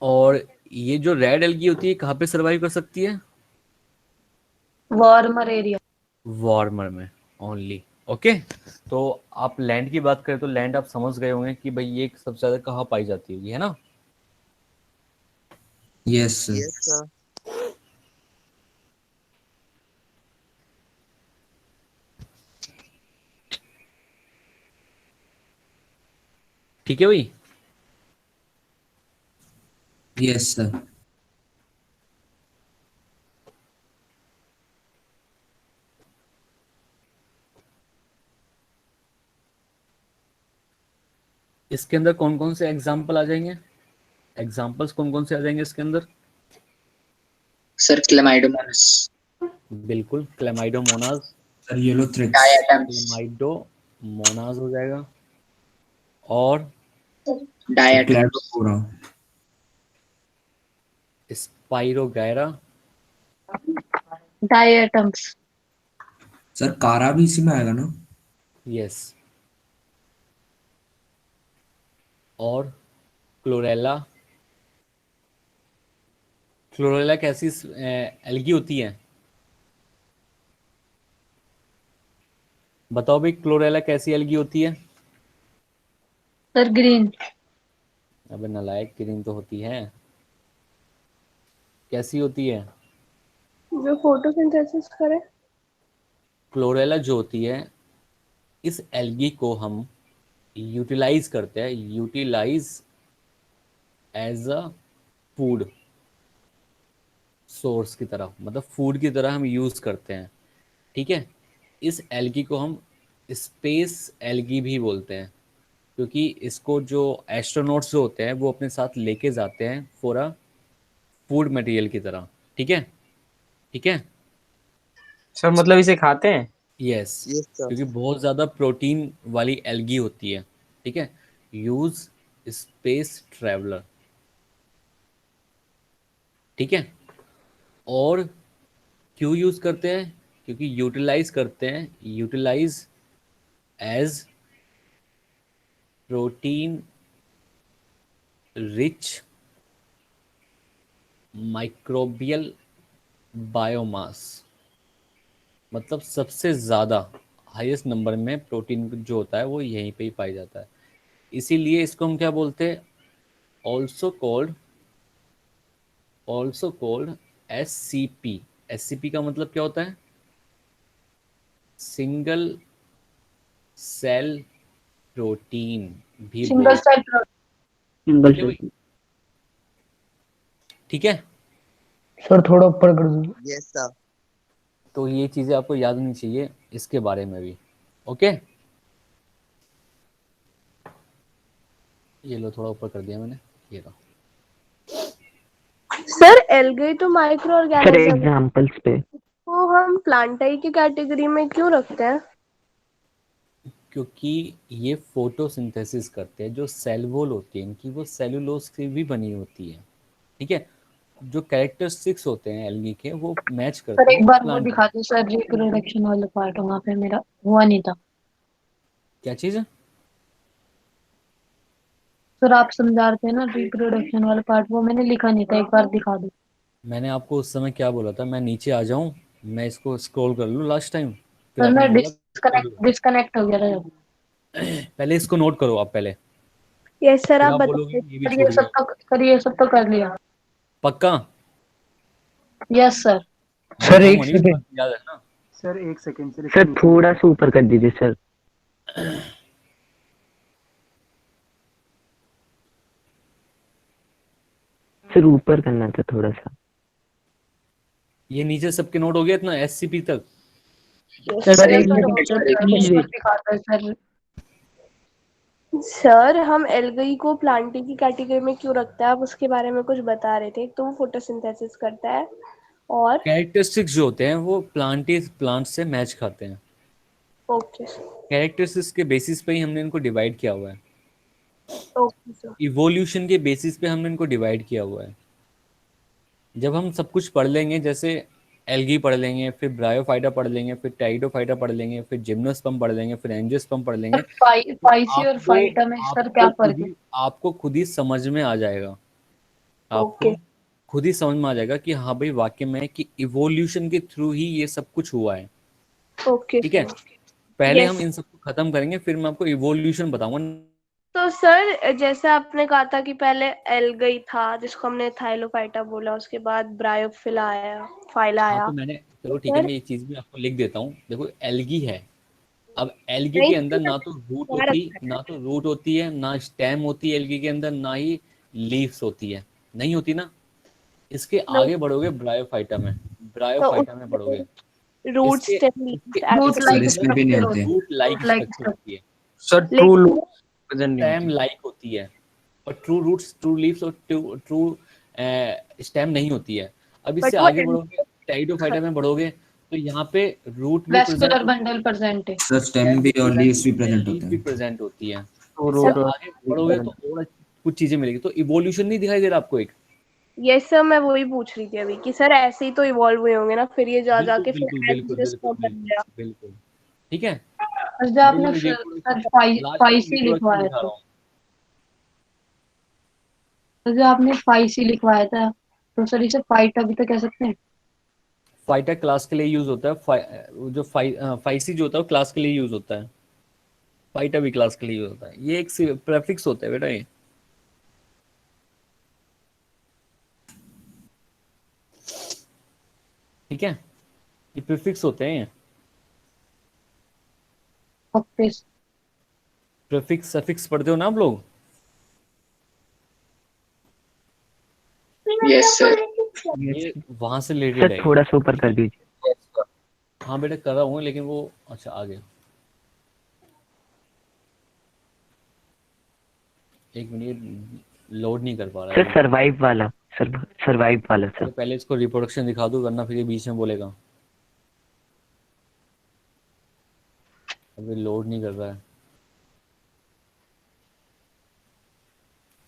और ये जो रेड एल्गी होती है कहाँ पे सरवाइव कर सकती है? Warmer area. वार्मर में ओनली। ओके, तो आप लैंड की बात करें तो लैंड आप समझ गए होंगे कि भाई ये सबसे ज्यादा कहाँ पाई जाती होगी, है ना? Yes sir. ठीक है भाई। Yes sir. इसके अंदर कौन कौन से एग्जाम्पल आ जाएंगे? एग्जाम्पल्स कौन कौन से आ जाएंगे इसके अंदर? सर क्लेमाइडोमोनास, बिल्कुल, क्लेमाइडोमोनास, सर येलोथ्रिक्स, डायटम्स, क्लेमाइडोमोनास हो जाएगा। और डायटम्स, क्लैडोफोरा, स्पाइरोगैरा, डायटम्स। सर कारा भी इसी में आएगा ना? यस, और क्लोरेला। क्लोरेला कैसी एल्गी होती है? बताओ भाई, क्लोरेला कैसी एल्गी होती है? Sir green. अबे नालायक, ग्रीन तो होती है। कैसी होती है? जो फोटोसिंथेसिस करे। क्लोरेला जो होती है, इस एल्गी को हम यूटिलाइज करते हैं, utilize as a food source की तरह, मतलब फूड की तरह हम यूज करते हैं। ठीक है, इस एल्गी को हम स्पेस एल्गी भी बोलते हैं, क्योंकि इसको जो एस्ट्रोनॉट्स जो होते हैं वो अपने साथ लेके जाते हैं फॉर अ फूड मटेरियल की तरह। ठीक है, ठीक है। सर मतलब इसे खाते हैं? यस, क्योंकि बहुत ज़्यादा प्रोटीन वाली एल्गी होती है। ठीक है, यूज स्पेस ट्रैवलर। ठीक है, और क्यों यूज करते हैं? क्योंकि यूटिलाइज करते हैं, utilize as protein rich microbial biomass, मतलब सबसे ज़्यादा हाईएस्ट नंबर में प्रोटीन जो होता है वो यहीं पे ही पाया जाता है। इसीलिए इसको हम क्या बोलते हैं? Also cold SCP। SCP का मतलब क्या होता है? सिंगल सेल प्रोटीन भी सिंगल बोल। सेल। सिंगल ठीक है भाई, सेल। ठीक है। सर थोड़ा ऊपर कर दो। तो ये चीज़ें आपको याद होनी चाहिए इसके बारे में भी। ओके, ये लो, थोड़ा ऊपर कर दिया मैंने, ये लो। सर एल्गी तो माइक्रो सर ऑर्गेनिज्म है, एग्जांपल्स पे। तो हम प्लांटाई की कैटेगरी में क्यों रखते हैं? क्योंकि ये फोटोसिंथेसिस करते हैं, जो सेल वॉल होती है इनकी वो सेलुलोज से भी बनी होती है। ठीक है, जो कैरेक्टरिस्टिक्स होते हैं एल्गी के वो मैच सर करते एक हैं बार वो प्लांट। दिखा दो सर, रिप्रोडक्शन वाला पार्ट वहाँ पे मेरा हुआ नहीं था। क्या चीज़ है? सर आप समझा रहे थे ना रिप्रोडक्शन वाला पार्ट, वो मैंने लिखा नहीं था, एक बार दिखा दो। मैंने आपको उस समय क्या बोला था? मैं नीचे आ जाऊं, मैं इसको स्क्रॉल कर लूं लास्ट टाइम, फिर सर आपने मैं बोला कर डिस्कनेक्ट लो। डिस्कनेक्ट हो गया था जब। पहले इसको नोट करो आप पहले, यस सर, फिर आप आप बोलोगे बताइए। ये भी सर छूट ये गया। सब तो सर ये सब तो कर लिया। पक्का? Yes sir. मैं सर एक बताऊंगा नहीं, सेकंड। याद है ना? सर एक सेकंड सर, सर थोड़ा सा ऊपर कर दीजिए सर। सर ऊपर करना था थोड़ा सा। ये नीचे सबके नोट हो गया इतना SCP तक? सर एक sir second sir, sir please ऊपर वेट। दिखाता है सर। सर हम एल्गी को प्लांटी की कैटेगरी में क्यों रखते हैं? आप उसके बारे में कुछ बता रहे थे। एक तो वो फोटोसिंथेसिस करता है, और कैरेक्टरिस्टिक्स जो होते हैं वो प्लांट से मैच खाते हैं। ओके कैरेक्टरिस्टिक्स के बेसिस पे ही हमने इनको डिवाइड किया हुआ है, ओके सर। इवोल्यूशन के बेसिस पे हमने इनको डिवाइड किया हुआ है। जब हम सब कुछ पढ़ लेंगे, जैसे एल्गी पढ़ लेंगे, फिर ब्रायोफाइटा पढ़ लेंगे, फिर टाइडोफाइटा पढ़ लेंगे, फिर जिम्नोस्पर्म पढ़ लेंगे, फिर एंजियोस्पर्म पढ़ लेंगे, तो फाइसी और आपको फाइटा में सर क्या आपको खुद फर्क है? ही आपको खुद ही समझ में आ जाएगा। आपको ओके खुद ही समझ में आ जाएगा कि हाँ भाई वाकई में कि इवोल्यूशन के थ्रू ही ये सब कुछ हुआ है। ओके ठीक है, सर। पहले यस। हम इन सबको खत्म करेंगे, फिर मैं आपको इवोल्यूशन बताऊंगा। तो सर जैसे आपने कहा था कि पहले एल्गई था जिसको हमने थाइलोफाइटा बोला, उसके बाद ब्रायोफिला आया, फाइला हाँ आया। तो मैंने, चलो तो ठीक है, सर मैं ये चीज भी आपको लिख देता हूँ। देखो एल्गी है, अब एल्गी नहीं के अंदर ना तो रूट क्या होती, रखा है? ना तो रूट होती है, ना स्टेम होती है एल्गी के अंदर, ना ही लीव्स होती है, नहीं होती ना। इसके नहीं, आगे बढ़ोगे ब्रायोफाइटा में, तो ब्रायोफाइटा में उसमें बढ़ोगे, रूट इसके स्टेम इसके रूट इसके सर लाइक एक्सेस, इसमें भी नहीं स्ट्रक्चर होते। होती रूट है, लाइक रूट लाइक स्ट्रक्चर होती स्ट्रक्चर। है, सर ट्रू लेकिन लूप प्रेजेंट नहीं स्टेम होती। लाइक होती है, और ट्रू रूट्स, ट्रू लीव्स और ट्रू ट्रू स्टेम नहीं होती है। अब इससे बट वो आगे बढ़ोगे, टाइडोफाइटा में बढ़ोगे, तो यहाँ पे रूट भी प्रेजेंट वेस्कुलर होती बंडल प्रेजेंट है। सर स्टेम है, भी और लीव्स भी है, प्रेजेंट लीफ होते भी हैं। प्रेजेंट होती है। ट्रू इससे रूट आगे बढ़ोगे तो और कुछ चीजें मिलेगी। तो इवोल्यूशन नहीं दिखाई दे रहा आपको एक? यस सर, मैं वही पूछ रही थी अभी कि सर ऐसे ही तो इवॉल्व हुए होंगे ना, फिर ये जा बिल्कुल जाके बिल्कुल फिर बिल्कुल एंसेस्टर बिल्कुल बन बिल्कुल गया। बिल्कुल। ठीक है, और जो अभी आपने मैं सर रिप्रोडक्शन, लास्ट में फाइसी रिप्रोडक्शन लिखवाया दिखा था, रहा हूँ। तो जो आपने फाइसी लिखवाया था, तो सर इसे फाइट अभी तो कह सकते हैं। फाइटा क्लास के लिए यूज होता है, जो फाइसी जो होता है वो क्लास के लिए यूज होता है, फाइटा भी क्लास के लिए यूज होता है। ये एक प्रेफिक्स होता है बेटा ये। ठीक है, ये प्रीफिक्स होते हैं। ओके। प्रीफिक्स सफिक्स पढ़ते हो ना आप लोग? Yes sir. ये वहां से रिलेटेड सर है ये। थोड़ा सा ऊपर कर दीजिए। हाँ बेटा कर रहा हूँ, लेकिन वो अच्छा आ गया, एक मिनट, लोड नहीं कर पा रहा है सर अभी। सरवाइव वाला, सरवाइव वाला सर। पहले इसको रिप्रोडक्शन दिखा दूँ, वरना फिर ये बीच में बोलेगा। अभी लोड नहीं कर रहा है।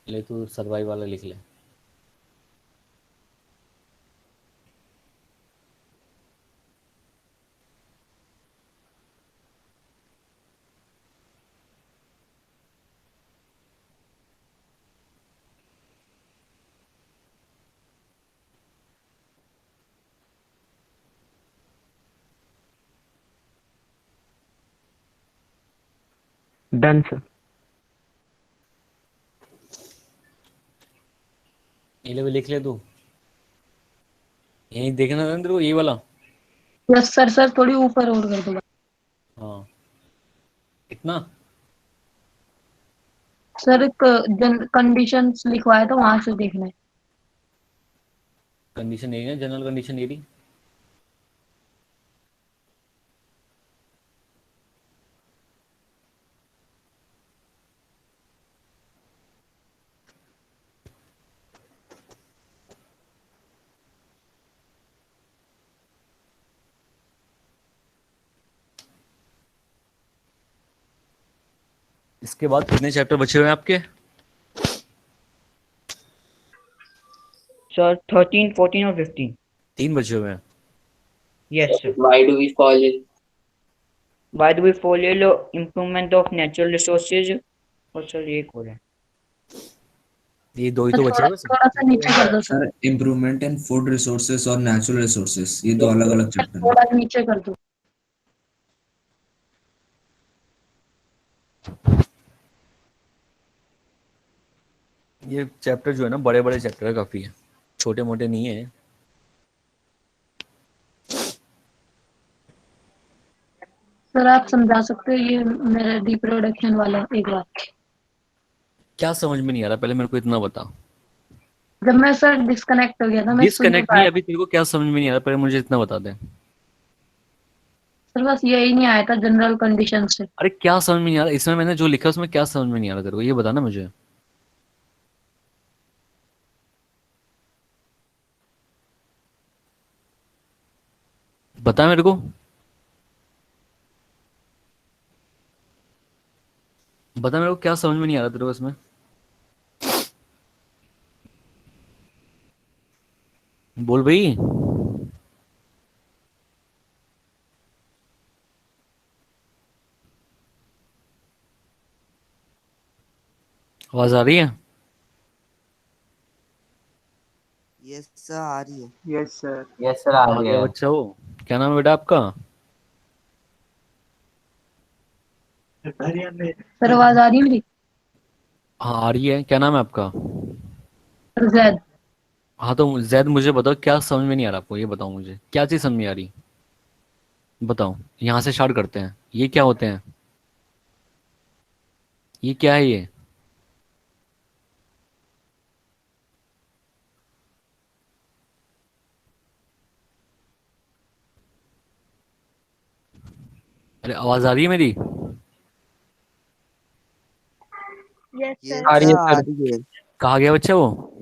ले तू सर्वाइव वाला लिख ले। Done sir. ये ले, लिख ले तू, यही देखना था ना तेरे को, ये वाला। यस सर, सर थोड़ी ऊपर और कर दो। हाँ, इतना। सर कंडीशंस लिखवाया था, वहां से देखना है। Condition area, general condition area. इसके बाद कितने चैप्टर बचे हुए हैं आपके? सर 13, 14 और 15। 3 बचे हुए हैं। Yes sir. Why do we fall in? By the way follow improvement of natural resources, और सर ये एक और है। ये दो ही सर तो बचे थोड़ा हुए बस। थोड़ा सा नीचे कर दो sir. Sir improvement in food resources और नेचुरल रिसोर्सेस, ये दो अलग अलग सर चैप्टर हैं। थोड़ा नीचे कर दो। ये चैप्टर जो है ना, बड़े बड़े चैप्टर है काफी है, छोटे मोटे नहीं है। सर आप समझा सकते हो ये मेरा रिप्रोडक्शन वाला एक बार? क्या समझ में नहीं आ रहा, पहले मेरे को इतना बता। जब मैं सर डिस्कनेक्ट हो गया था, मैं सुन नहीं डिसकनेक्ट नहीं, पाया था। अभी तेरे को क्या समझ में नहीं आ रहा, पहले मुझे इतना बता दे। सर बस यही नहीं आया था जनरल कंडीशन से। अरे क्या समझ में नहीं आ रहा इसमें, मैंने जो लिखा उसमें क्या समझ में नहीं आ रहा तेरे को, ये बता ना मुझे। बता मेरे को, बता मेरे को क्या समझ में नहीं आ रहा तेरे को इसमें। बोल भाई। आवाज आ रही है? यस सर आ रही है। Yes sir. यस सर आ आ रही गया है। बच्चा हो। क्या नाम है बेटा आपका? सर आवाज आ रही है मेरी? हाँ आ रही है। क्या नाम है आपका? सर जैद। हाँ तो जैद मुझे बताओ क्या समझ में नहीं आ रहा आपको, ये बताओ मुझे क्या चीज़ समझ में आ रही, बताओ। यहाँ से स्टार्ट करते हैं। ये क्या होते हैं? ये क्या है ये? अरे आवाज आ रही है मेरी? Yes yes sir. आ रही सर है आ सर। रही है। कहाँ गया बच्चा वो?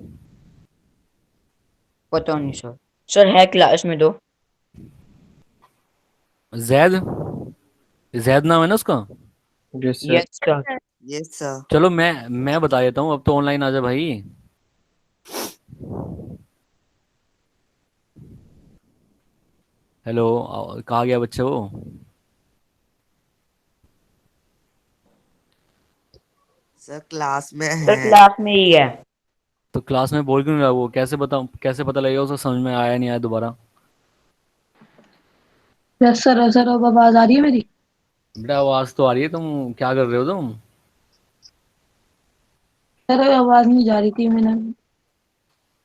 पता नहीं सर। सर है क्लास में तो। जैद, जैद नाम है ना उसका? Yes sir. Yes sir. Yes sir. चलो मैं बता देता हूँ, अब तो ऑनलाइन आ जा भाई। हेलो, कहाँ गया बच्चा वो? सर क्लास में सर है। क्लास में ही है। तो क्लास में बोल क्यों नहीं रहा वो? कैसे बताऊँ, कैसे पता लगेगा उसको समझ में आया नहीं आया दोबारा? Yes sir. सर अब आवाज आ रही है मेरी? बेटा आवाज तो आ रही है, तुम क्या कर रहे हो तुम? सर आवाज नहीं जा रही थी, मैंने।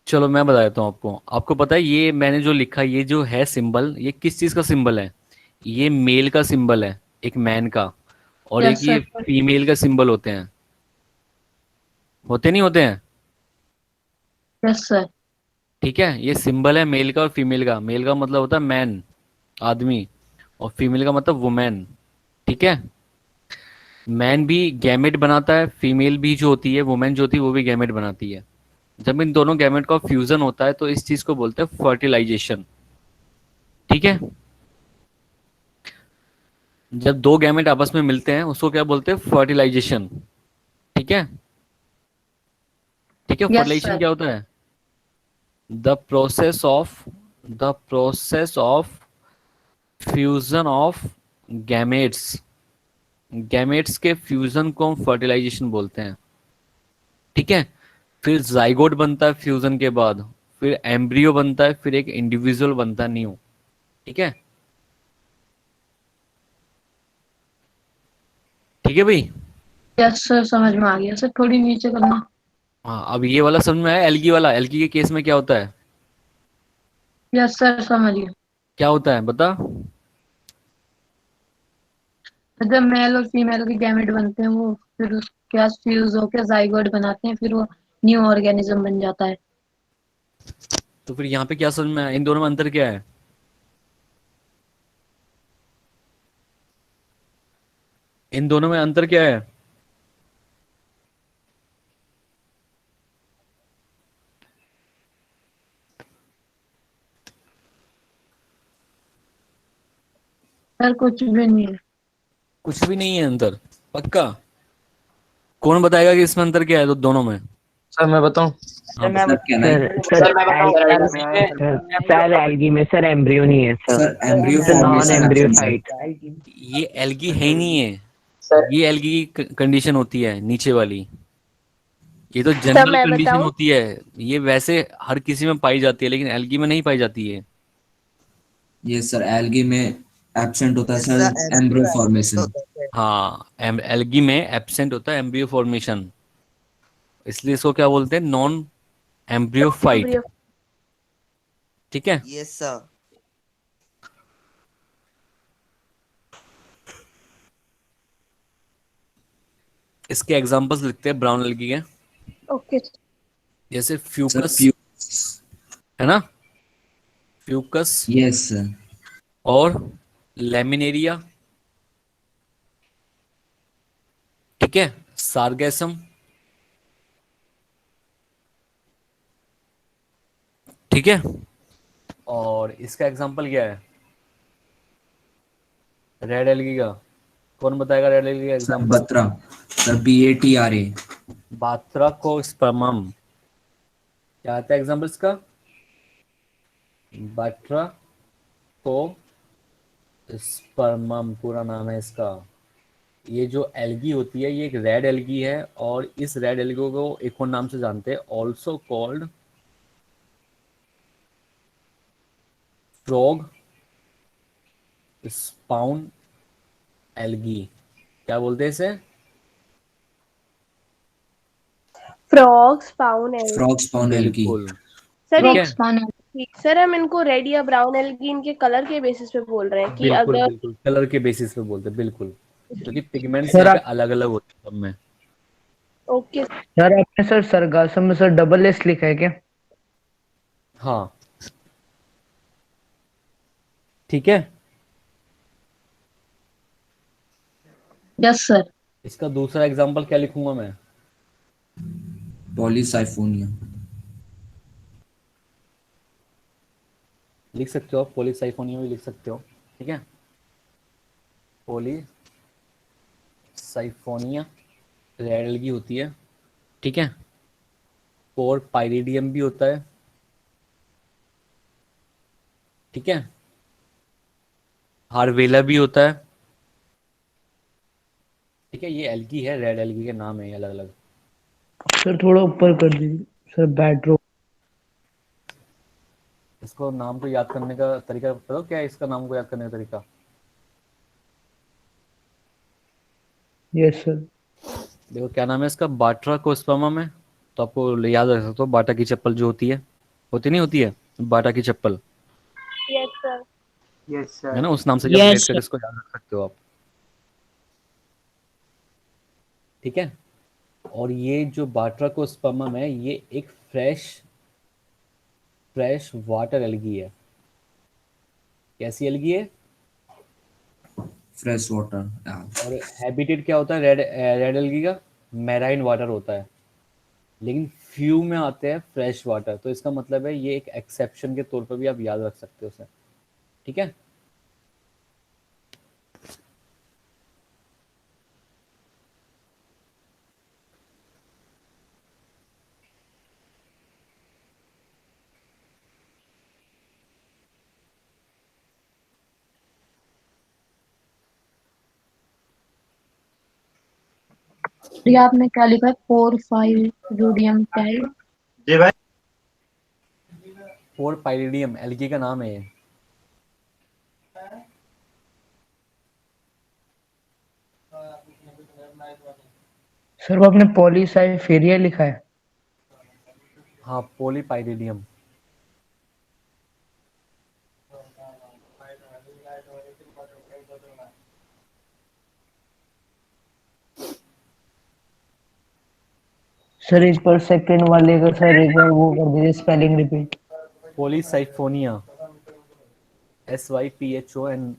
चलो मैं बता देता हूँ आपको। आपको पता है ये मैंने जो लिखा, ये जो है सिंबल, ये किस चीज़ का सिंबल है? ये मेल का सिंबल है, एक मैन का। और एक यस ये सर। फीमेल का सिंबल होते हैं, होते नहीं होते हैं? Yes sir. ठीक है, ये सिंबल है मेल का और फीमेल का। मेल का मतलब होता है मैन, आदमी, और फीमेल का मतलब वुमेन। ठीक है, मैन भी गैमेट बनाता है, फीमेल भी जो होती है, वुमेन जो होती है वो भी गैमेट बनाती है। जब इन दोनों गैमेट का फ्यूजन होता है तो इस चीज को बोलते हैं फर्टिलाइजेशन। ठीक है, जब दो गैमेट आपस में मिलते हैं उसको क्या बोलते हैं? फर्टिलाइजेशन। ठीक है, ठीक है। Yes fertilization sir. क्या होता है? The process of the process of fusion of gametes. Gametes के फ्यूजन को हम फर्टिलाइजेशन बोलते हैं। ठीक है, फिर जाइगोट बनता है फ्यूजन के बाद, फिर एम्ब्रियो बनता है, फिर एक इंडिविजुअल बनता है न्यू। ठीक है, ठीक है भाई। यस सर समझ में आ गया सर, थोड़ी नीचे करना। हाँ अब ये वाला समझ में आया? एल्गी वाला, एल्गी के केस में क्या होता है? यस सर समझ गया। क्या होता है बता? जब मेल और फीमेल के गैमेट बनते हैं वो फिर उसके साथ फ्यूज होकर जाइगोट बनाते हैं, फिर वो न्यू ऑर्गेनिज्म बन जाता है। तो फिर यहाँ पे क्या समझ में आया? इन दोनों में अंतर क्या है? इन दोनों में अंतर क्या है? सर कुछ भी नहीं है। कुछ भी नहीं है अंतर? पक्का? कौन बताएगा कि इसमें अंतर क्या है तो दोनों में? सर मैं बताऊं? सर मैं सर क्या नहीं? सर मैं बताऊं सर आइडिया से? सर एल्गी में सर एम्ब्रियो नहीं है sir. Sir embryo sir non formation embryo absence है। साइट। ये एल्गी है ही नहीं है। सर ये एल्गी की कंडीशन होती है नीचे वाली। ये तो सर जनरल मैं कंडीशन बताऊं? होती है। ये वैसे हर किसी में पाई जाती है लेकिन एल्गी में नहीं पाई जाती है। ये सर एल्गी में एब्सेंट होता है yes sir sir embryo embryo formation. होता है। हाँ, एल्गी में एब्सेंट होता है एम्ब्रियो फॉर्मेशन, इसलिए इसको क्या बोलते हैं? नॉन एम्ब्रियोफाइट। एम्ब्रियो। ठीक है, यस सर। इसके एग्जांपल्स लिखते हैं ब्राउन एल्गी के। ओके। जैसे सर फ्यूकस, फ्यू है ना, फ्यूकस, यस सर। और लेमिनेरिया। ठीक है, सार्गेसम। ठीक है, और इसका एग्जांपल क्या है? रेड एल्गी का। कौन बताएगा रेड एल्गी का sir example? Batra. Sir BATRA। बाथ्राकोस्पर्मम। क्या आता है एग्जांपल इसका? बाथ्राकोस्पर्मम पूरा नाम है इसका। ये जो एल्गी होती है ये एक रेड एल्गी है, और इस रेड एल्गी को एक और नाम से जानते हैं, also called frog spawn algae, क्या बोलते हैं इसे? Frog spawn algae. Frog spawn algae. बिल्कुल सर ठीक ये है, ठीक सर, हम इनको रेड या ब्राउन एल्गी इनके कलर के बेसिस पे बोल रहे हैं कि बिल्कुल अगर बिल्कुल कलर के बेसिस पे बोलते हैं, बिल्कुल, क्योंकि पिगमेंट्स सर यहाँ पे आप अलग अलग होते हैं सब में। ओके सर आपने सर सरगासम में सर डबल एस लिखा है क्या? हाँ ठीक है। Yes sir. इसका दूसरा एग्जांपल क्या लिखूंगा मैं? पॉलीसाइफोनिया। लिख सकते हो आप, पॉलीसाइफोनिया भी लिख सकते हो, ठीक है। पॉलीसाइफोनिया रेड एल्गी होती है, ठीक है। और पाइरिडियम भी होता है, ठीक है। हार्वेला भी होता है, ठीक है। ये एल्गी है, रेड एल्गी के नाम है अलग अलग। सर थोड़ा ऊपर कर दीजिए सर, बैड्रो। इसको नाम को याद करने का तरीका बताओ, क्या है इसका नाम को याद करने का तरीका? Yes sir. देखो क्या नाम है इसका, बाट्रा कोस्पर्मा में। तो आपको याद रख सकते हो, बाटा की चप्पल जो होती है, होती नहीं होती है बाटा की चप्पल, यस सर। यस है सर। ना, उस नाम से जब Yes, रिलेट sir. करके इसको याद रख सकते हो आप, ठीक है। और ये जो बाट्रा कोस्पर्मम है, ये एक फ्रेश वाटर एल्गी है। कैसी एल्गी है? Fresh water. और हैबिटेट क्या होता है रेड रेड एल्गी का? मैराइन वाटर होता है, लेकिन फ्यू में आते हैं फ्रेश वाटर। तो इसका मतलब है ये एक एक्सेप्शन के तौर पर भी आप याद रख सकते हो उसे, ठीक है। ये आपने क्या लिखा है? 4,5 क्या है? जी भाई। फोर पाइरिडियम एल्गी का नाम है ये। सर वो आपने पॉलीसाइफेरिया लिखा है। हाँ, पॉलीपाइरिडियम। सर एक पर सेकंड वाले का सर एक बार वो कर दीजिए, स्पेलिंग रिपीट। पॉलीसाइफोनिया, SYPHONIA,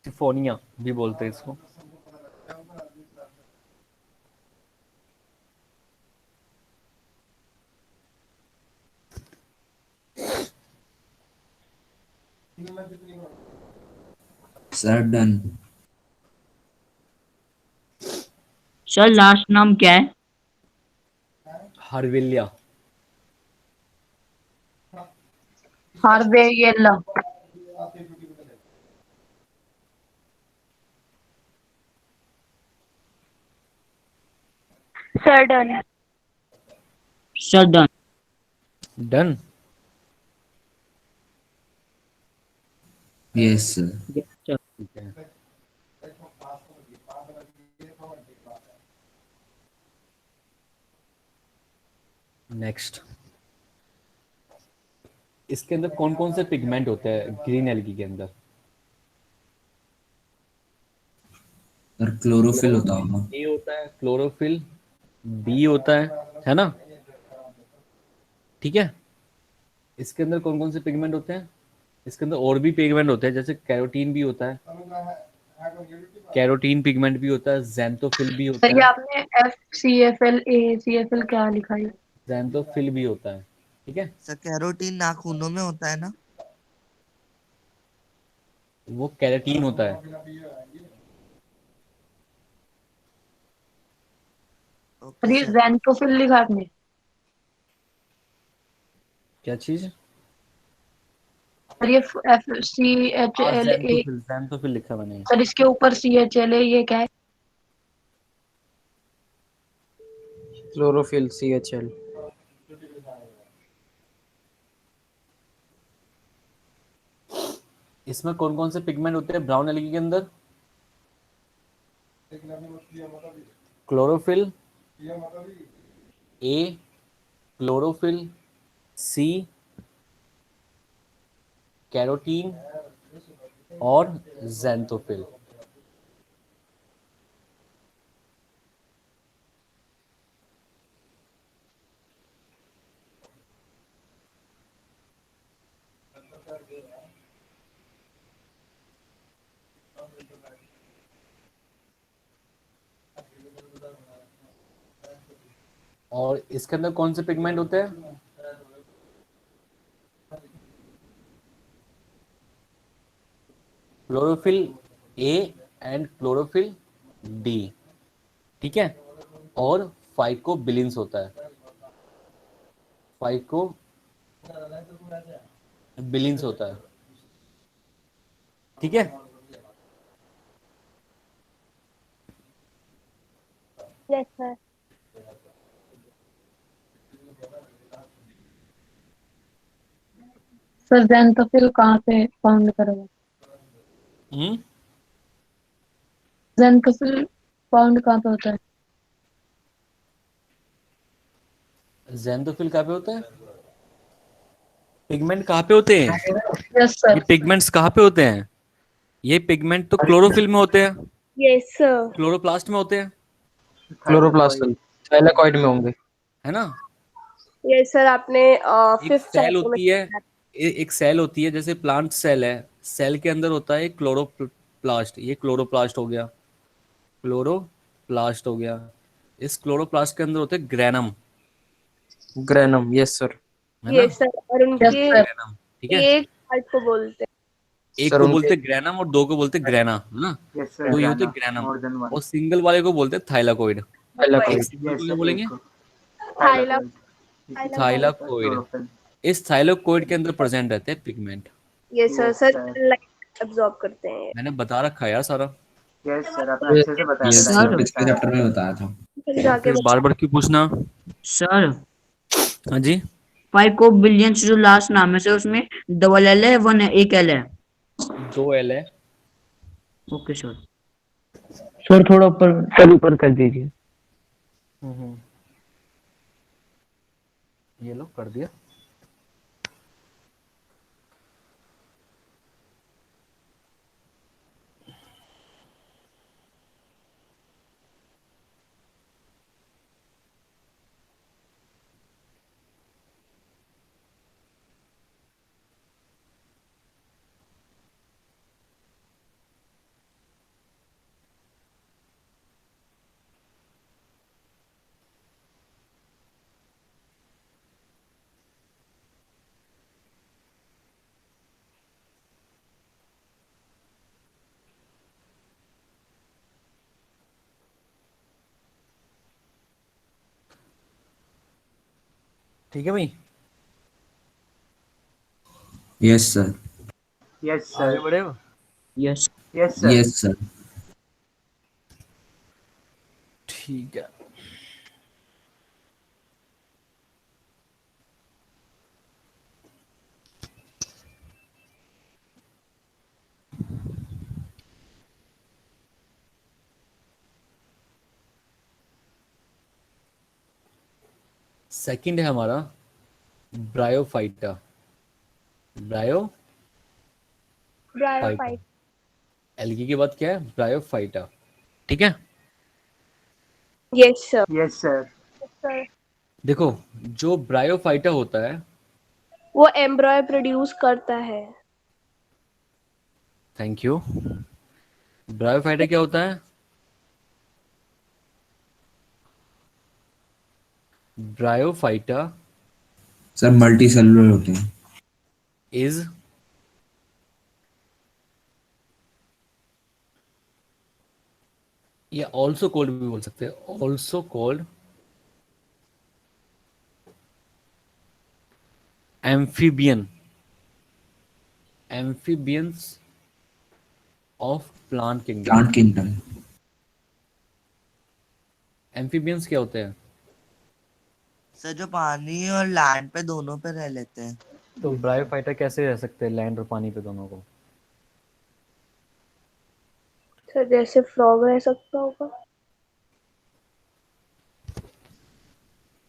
सिफोनिया भी बोलते हैं इसको। Sir done. सर लास्ट नाम क्या है? हार्वेलिया। हार्वेयेला। Sir done. Sir done. Done. Yes sir. Yes, sir. ठीक है। नेक्स्ट, इसके अंदर कौन कौन से पिगमेंट होते हैं ग्रीन एल्गी के अंदर? सर क्लोरोफिल होता होगा। ए होता है क्लोरोफिल, बी होता है ना, ठीक है। इसके अंदर कौन कौन से पिगमेंट होते हैं? इसके अंदर और भी पिगमेंट होते हैं, जैसे कैरोटीन भी होता है, कैरोटीन पिगमेंट भी होता है, ज़ैंथोफिल भी सर होता ये है, आपने FCFL क्या लिखा है? ज़ैंथोफिल भी होता है, ठीक है। सर कैरोटीन नाखूनों में होता है ना? वो कैरेटीन होता है। सर ओके ये सर। ज़ैंथोफिल लिखा आपने? क्या चीज? सर ये FCHLA। ज़ैंथोफिल लिखा मैंने। सर इसके ऊपर CHLA ये क्या है? Chlorophyll CHL। इसमें कौन कौन से पिगमेंट होते हैं ब्राउन एल्गी के अंदर? Chlorophyll A, chlorophyll C, carotene और ज़ैंथोफिल। और इसके अंदर कौन से पिगमेंट होते हैं? Chlorophyll A and chlorophyll D, ठीक है। और फाइकोबिलिन्स होता है, फाइकोबिलिन्स होता है, ठीक है। Yes sir. सर ज़ैंथोफिल कहाँ पे फाउंड करोगे? ज़ैंथोफिल फाउंड कहाँ पे होता है? ज़ैंथोफिल कहाँ पे होता है? पिगमेंट कहाँ पे होते हैं? Yes sir. ये पिगमेंट्स कहाँ पे होते हैं? ये पिगमेंट तो क्लोरोफिल में होते हैं, यस सर। क्लोरोप्लास्ट में होते हैं, क्लोरोप्लास्ट थाइलाकॉइड में होंगे, है ना। यस सर, आपने एक फिफ्थ सेल चैप्टर में होती है, एक सेल होती है, जैसे प्लांट सेल है, सेल के अंदर होता है क्लोरोप्लास्ट। ये क्लोरोप्लास्ट हो गया, क्लोरोप्लास्ट हो गया। इस क्लोरोप्लास्ट के अंदर होते हैं ग्रैनम, ग्रेनम। Yes sir. है ना, यस सर, और उनके ग्रैनम, ठीक है। एक पार्ट को बोलते हैं। एक सर को उनके बोलते हैं ग्रैनम और दो को बोलते हैं ग्रैना, है ना। तो ये होते हैं ग्रैनम, और सिंगल वाले को बोलते हैं थाइलाकोइड। एक थाइलाकॉइड। सिंगल को क्या बोलेंगे? थाइला थाइलाकोइड। इस थाइलाकोइड के अंदर प्रेजेंट रहते हैं pigment. Yes sir, light absorb करते हैं। मैंने बता रखा है यार सारा। ये सर पिछले चैप्टर में बताया था। फिर जाके फिर बार बार क्यों पूछना? सर हाँ जी, फाइकोबिलियंस जो लास्ट नाम है सर, उसमें डबल एल है, वन है, एक एल है। 2 एल है। Okay sir. सर थोड़ा ऊपर कर दीजिए। ये लो कर दिया। ठीक है भाई, यस सर। आगे बढ़े। Yes yes sir. ठीक है, सेकंड है हमारा ब्रायोफाइटा। ब्रायोफाइट। एल्गी के बाद क्या है? ब्रायोफाइटा, ठीक है। Yes sir. देखो, जो ब्रायोफाइटा होता है, वो एम्ब्रॉय प्रोड्यूस करता है। Thank you. ब्रायोफाइटा क्या होता है? ब्रायोफाइटा सर मल्टी सेलुलर होते हैं। इज या ऑल्सो कॉल्ड भी बोल सकते हैं, also called amphibians of plant kingdom. Amphibians क्या होते हैं? सर जो पानी और लैंड पे दोनों पे रह लेते हैं। तो ब्रायोफाइटा कैसे रह सकते हैं लैंड और पानी पे दोनों को? सर जैसे फ्रॉग रह सकता होगा।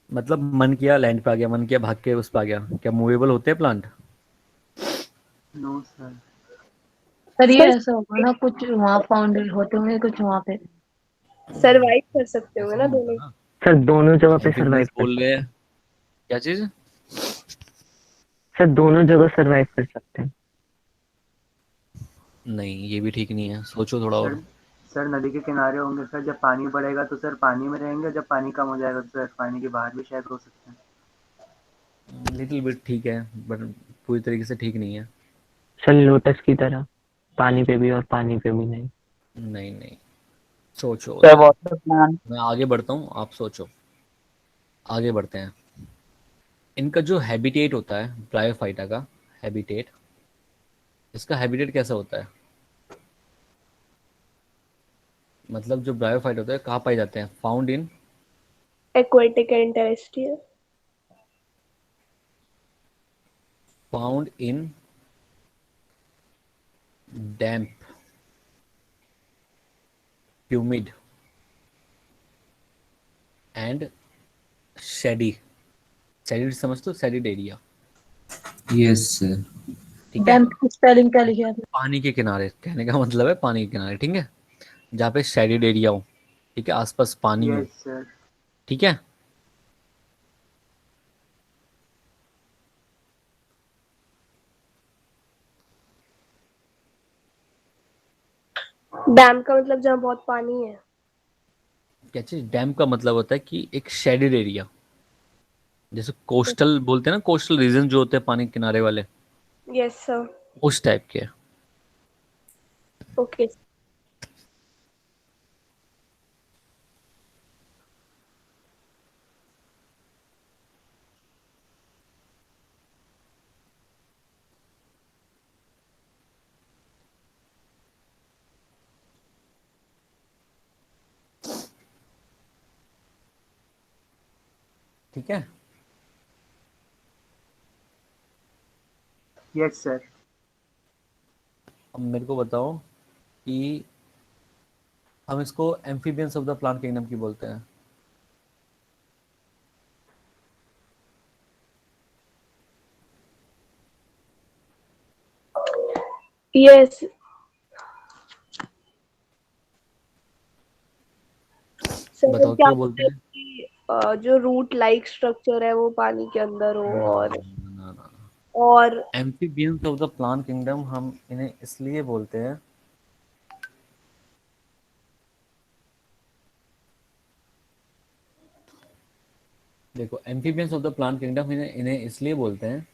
मतलब मन किया लैंड पे आ गया, मन किया भाग के उस पे आ गया। क्या मूवेबल होते हैं प्लांट? No sir. सर ये सर ऐसा होगा ना, कुछ वहाँ फाउंड होते होंगे, कुछ वहाँ पे। सरवाइव कर सकते होंगे ऐसा ना नहीं होता दोनों। ना। सर दोनों जगह पे सरवाइव एम्फीबियंस कर बोल रहे सकते हैं। हैं। क्या चीज? सर दोनों जगह सरवाइव कर सकते हैं। नहीं, ये भी ठीक नहीं है, सोचो थोड़ा सर और। सर नदी के किनारे होंगे सर, जब पानी बढ़ेगा तो सर पानी में रहेंगे, जब पानी कम हो जाएगा तो सर पानी के बाहर भी शायद हो सकते हैं। लिटिल बिट ठीक है, बट पूरी तरीके से ठीक नहीं है। सर लोटस की तरह, पानी पे भी और पानी पे भी नहीं। नहीं नहीं, सोचो सर और। Water plant. मैं आगे बढ़ता हूँ, आप सोचो। आगे बढ़ते हैं। इनका जो हैबिटेट होता है ब्रायोफाइटा का, हैबिटेट, इसका हैबिटेट कैसा होता है? मतलब जो ब्रायोफाइट होता है कहाँ पाए जाते हैं? Found in aquatic and terrestrial. Found in damp, humid and shady. Shady समझते हो? Shaded area. Yes sir. ठीक है। डैम्प की स्पेलिंग क्या लिखी है आपने? पानी के किनारे, कहने का मतलब है पानी के किनारे, ठीक है, जहाँ पे शेडिड एरिया हो, ठीक है, आसपास पानी हो, यस सर। ठीक है। डैम का मतलब जहाँ बहुत पानी है। क्या चीज? डैम का मतलब होता है कि एक शेडिड एरिया, जैसे कोस्टल बोलते हैं ना, कोस्टल रीजन जो होते हैं पानी के किनारे वाले, यस सर। उस टाइप के। ओके। ठीक है। Yes sir. अब मेरे को बताओ कि हम इसको amphibians of the plant kingdom की बोलते हैं। यस। सर वो बताओ क्या क्यों बोलते बोलते हैं हैं? कि जो रूट लाइक स्ट्रक्चर है वो पानी के अंदर हो। ना। और amphibians of the plant kingdom हम इन्हें इसलिए बोलते हैं, देखो amphibians of the plant kingdom इन्हें इन्हें इसलिए बोलते हैं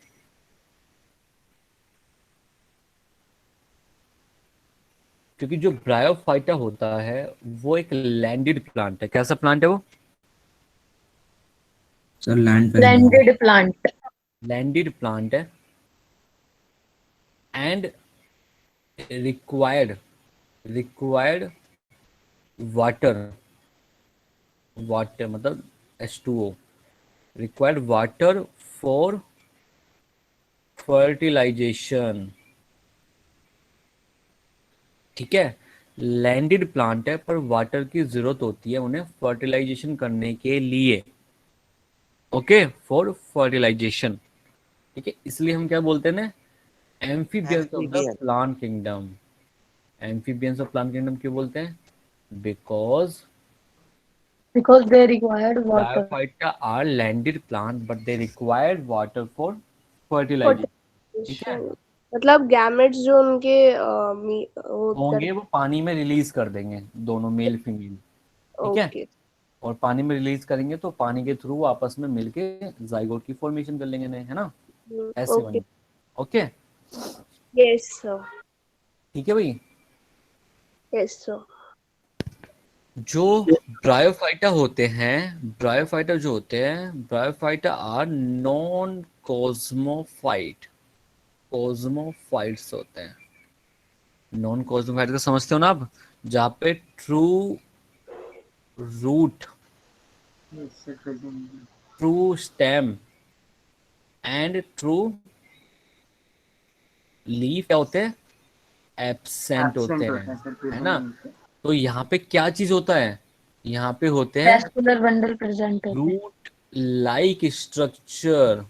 क्योंकि जो ब्रायोफाइटा होता है वो एक लैंडेड प्लांट है। कैसा प्लांट है वो? सर लैंड पे रहने वाला। Blended plant. लैंडेड प्लांट है एंड रिक्वायर्ड वाटर, वाटर मतलब H2O, required water for fertilization, ठीक है। लैंडेड प्लांट है पर वाटर की जरूरत होती है उन्हें फर्टिलाइजेशन करने के लिए, ओके, फॉर फर्टिलाइजेशन, ठीक है। इसलिए हम क्या बोलते हैं ना, amphibians of the amphibian. Plant kingdom. Amphibians of plant kingdom क्यों बोलते हैं? Because because they required water. Bryophyta are landed plant but they required water for fertilization, ठीक है। फर्टिलाइजेशन मतलब गैमेट्स जो उनके वो होंगे वो पानी में रिलीज कर देंगे, दोनों मेल फीमेल, ठीक है। ओके। और पानी में रिलीज करेंगे तो पानी के थ्रू आपस में मिलके जाइगोट की फॉर्मेशन कर लेंगे, नहीं है ना, ऐसे ओके। बने। Okay, yes sir. ठीक है भाई। Yes sir. जो ब्रायोफाइटा होते हैं, ब्रायोफाइटा जो होते हैं, ब्रायोफाइटा आर नॉन कॉस्मोफाइट, कॉस्मोफाइट्स होते हैं। नॉन कॉस्मोफाइट का समझते हो ना आप? जहाँ पे true root, yes sir present. True stem and true leaf क्या होते हैं? एब्सेंट होते एब्सेंट हैं, होते हैं सर, है प्रेजेंट ना। नहीं होते। तो यहाँ पे क्या चीज होता है, यहाँ पे होते हैं वेस्कुलर बंडल प्रेजेंट होते हैं। Root like structure,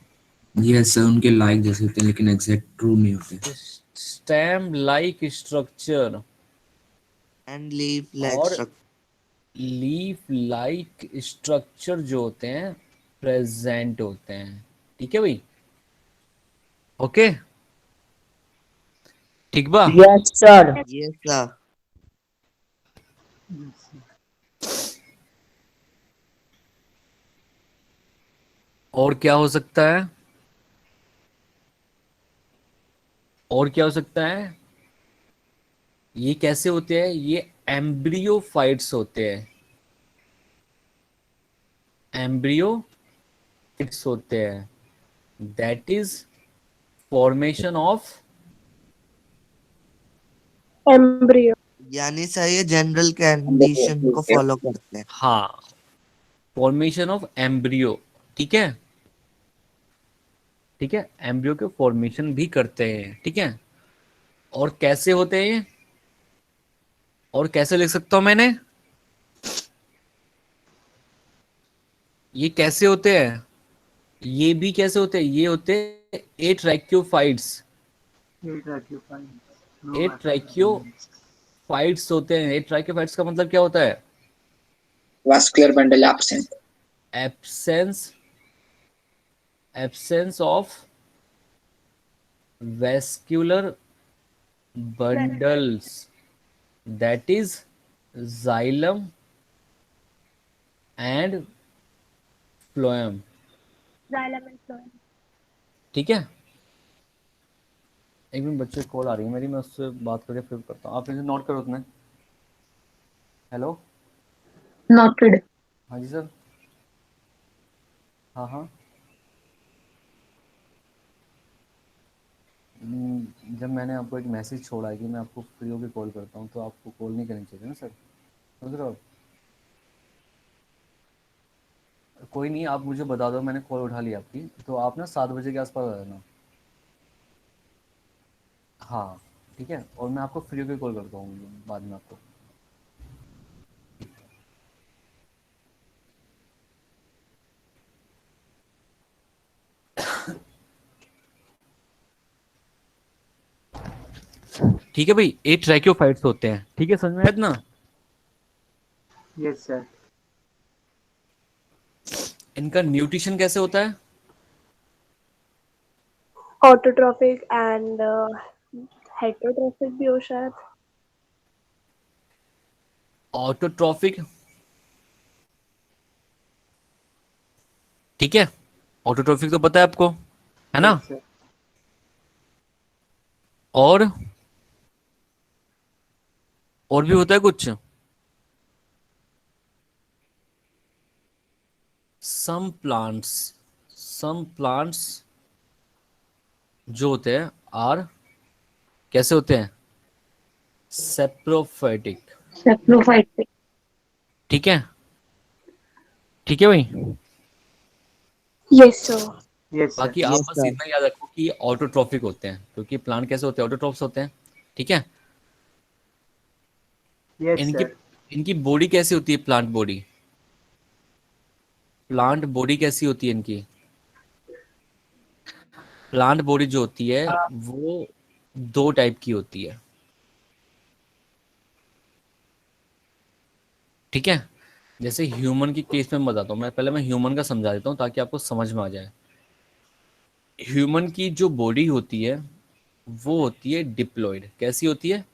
yes sir, उनके लाइक जैसे होते हैं लेकिन एग्जैक्ट ट्रू नहीं होते। Stem like structure and leaf like और स्ट्रक्चर। लीफ लाइक स्ट्रक्चर जो होते हैं प्रेजेंट होते हैं। ठीक है भाई, ओके, ठीक बा। Yes, sir. Yes sir. Yes, sir. और क्या हो सकता है, और क्या हो सकता है, ये कैसे होते हैं, ये एम्ब्रियोफाइट्स होते हैं, एम्ब्रियोफाइट्स होते हैं, that is formation of, embryo. यानी सर ये जनरल कंडीशन को फॉलो करते हैं। हाँ, फॉर्मेशन ऑफ एम्ब्रियो, ठीक है, ठीक है, एम्ब्रियो के फॉर्मेशन भी करते हैं, ठीक है। और कैसे होते हैं ये, और कैसे लिख सकता हूं मैंने, ये कैसे होते हैं, ये भी कैसे होते हैं, ये होते हैं एट्रैक्योफाइट्स, एट्रैक्योफाइट्स होते हैं। एट्रैक्योफाइट्स का मतलब क्या होता है, vascular bundle absent, absence of vascular bundles, that is xylem and phloem, Xylem and phloem. ठीक है। एक मिनट, बच्चे कॉल आ रही है मेरी, मैं उससे बात करके फिर करता हूँ, आप इसे नोट करो उसमें। Hello, noted. हाँ जी सर, हाँ हाँ। जब मैंने आपको एक मैसेज छोड़ा है कि मैं आपको फ्री होकर कॉल करता हूँ, तो आपको कॉल नहीं करनी चाहिए ना सर, समझ रहे हो। कोई नहीं, आप मुझे बता दो, मैंने कॉल उठा ली आपकी, तो आप ना 7 बजे के आसपास आ जाना। हाँ ठीक है, और मैं आपको फ्री होकर कॉल करता हूँ बाद में आपको। ठीक है भाई, 8 ट्रैकियोफाइट्स होते हैं, ठीक है, समझ में आया इतना। Yes sir. इनका न्यूट्रिशन कैसे होता है, ऑटोट्रॉफिक एंड हेटरोट्रॉफिक भी हो शायद। ऑटोट्रॉफिक, ठीक है, ऑटोट्रॉफिक तो पता है आपको, है ना। Yes, sir. और भी होता है कुछ, सम प्लांट्स जो होते हैं आर कैसे होते हैं, सेप्रोफाइटिक, सेप्रोफाइटिक। ठीक है, ठीक है भाई। Yes sir. Yes, sir. बाकी आप बस इतना याद रखो कि ऑटोट्रॉफिक होते हैं, क्योंकि प्लांट कैसे होते हैं, ऑटोट्रॉफ्स होते हैं, ठीक है। Yes, इनकी sir. इनकी बॉडी कैसी होती है, प्लांट बॉडी कैसी होती है इनकी, प्लांट बॉडी जो होती है वो 2 टाइप की होती है, ठीक है। जैसे ह्यूमन की केस में बताता हूँ, मैं ह्यूमन का समझा देता हूँ ताकि आपको समझ में आ जाए। ह्यूमन की जो बॉडी होती है वो होती है डिप्लॉयड, कैसी होती है,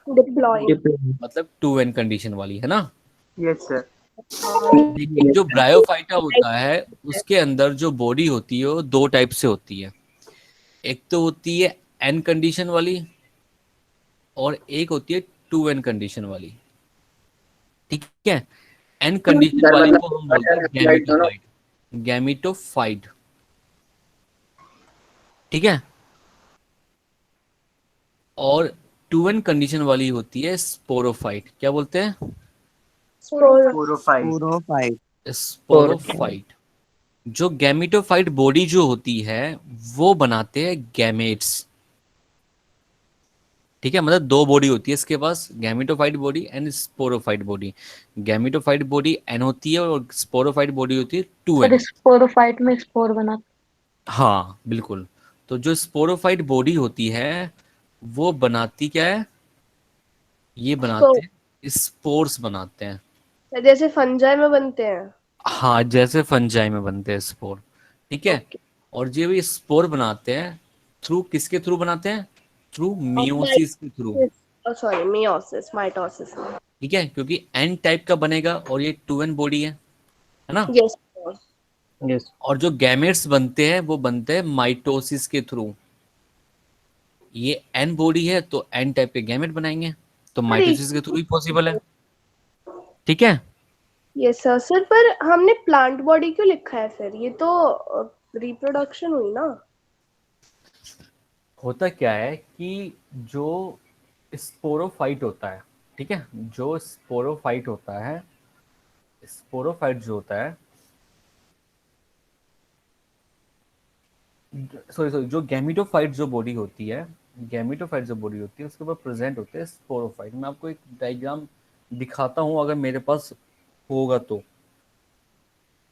डिप्लॉयड, मतलब 2n कंडीशन वाली, है ना। Yes, sir. लेकिन जो ब्रायोफाइटा होता है उसके अंदर जो बॉडी होती है वो 2 टाइप से होती है, एक तो होती है n कंडीशन वाली और एक होती है 2n कंडीशन वाली, ठीक है। n कंडीशन सर वाली मतलब को हम बोलते हैं hermaphrodite दोनों। गैमेटोफाइट, ठीक है। और 2n कंडीशन वाली होती है स्पोरोफाइट, क्या बोलते हैं, Sporophyte. स्पोरोफाइट। स्पोरोफाइट। जो गैमेटोफाइट बॉडी जो होती है वो बनाते हैं गैमेट्स, ठीक है, मतलब दो बॉडी होती है इसके पास, gametophyte body and sporophyte body. Gametophyte body n होती है और स्पोरोफाइट बॉडी होती है सर 2n। स्पोरोफाइट में स्पोर बना। हाँ बिल्कुल। तो जो स्पोरोफाइट बॉडी होती है वो बनाती क्या है, ये बनाते हैं स्पोर्स बनाते हैं। जैसे फंजाई में बनते हैं। हाँ जैसे फंजाई में बनते हैं स्पोर, ठीक है। ओके। और जो भी स्पोर बनाते हैं थ्रू किसके थ्रू बनाते हैं, थ्रू मियोसिस के थ्रू, सॉरी, मियोसिस, माइटोसिस। ठीक है, क्योंकि एन टाइप का बनेगा और ये 2n बॉडी है ना। यस। यस। और जो गैमेट्स बनते हैं वो बनते हैं माइटोसिस के थ्रू। ये एन बॉडी है तो एन टाइप के गैमेट बनाएंगे, तो माइटोसिस के थ्रू ही पॉसिबल है, ठीक है। Yes sir. सर पर हमने प्लांट बॉडी क्यों लिखा है फिर, ये तो रिप्रोडक्शन हुई ना। होता क्या है कि जो स्पोरोफाइट होता है, ठीक है, जो स्पोरोफाइट होता है, स्पोरोफाइट जो होता है, सॉरी सॉरी, जो गैमिटोफाइट जो बॉडी होती है, गैमिटोफाइट जो बॉडी होती है उसके ऊपर प्रेजेंट होते हैं स्पोरोफाइट। मैं आपको एक डायग्राम दिखाता हूँ अगर मेरे पास होगा तो,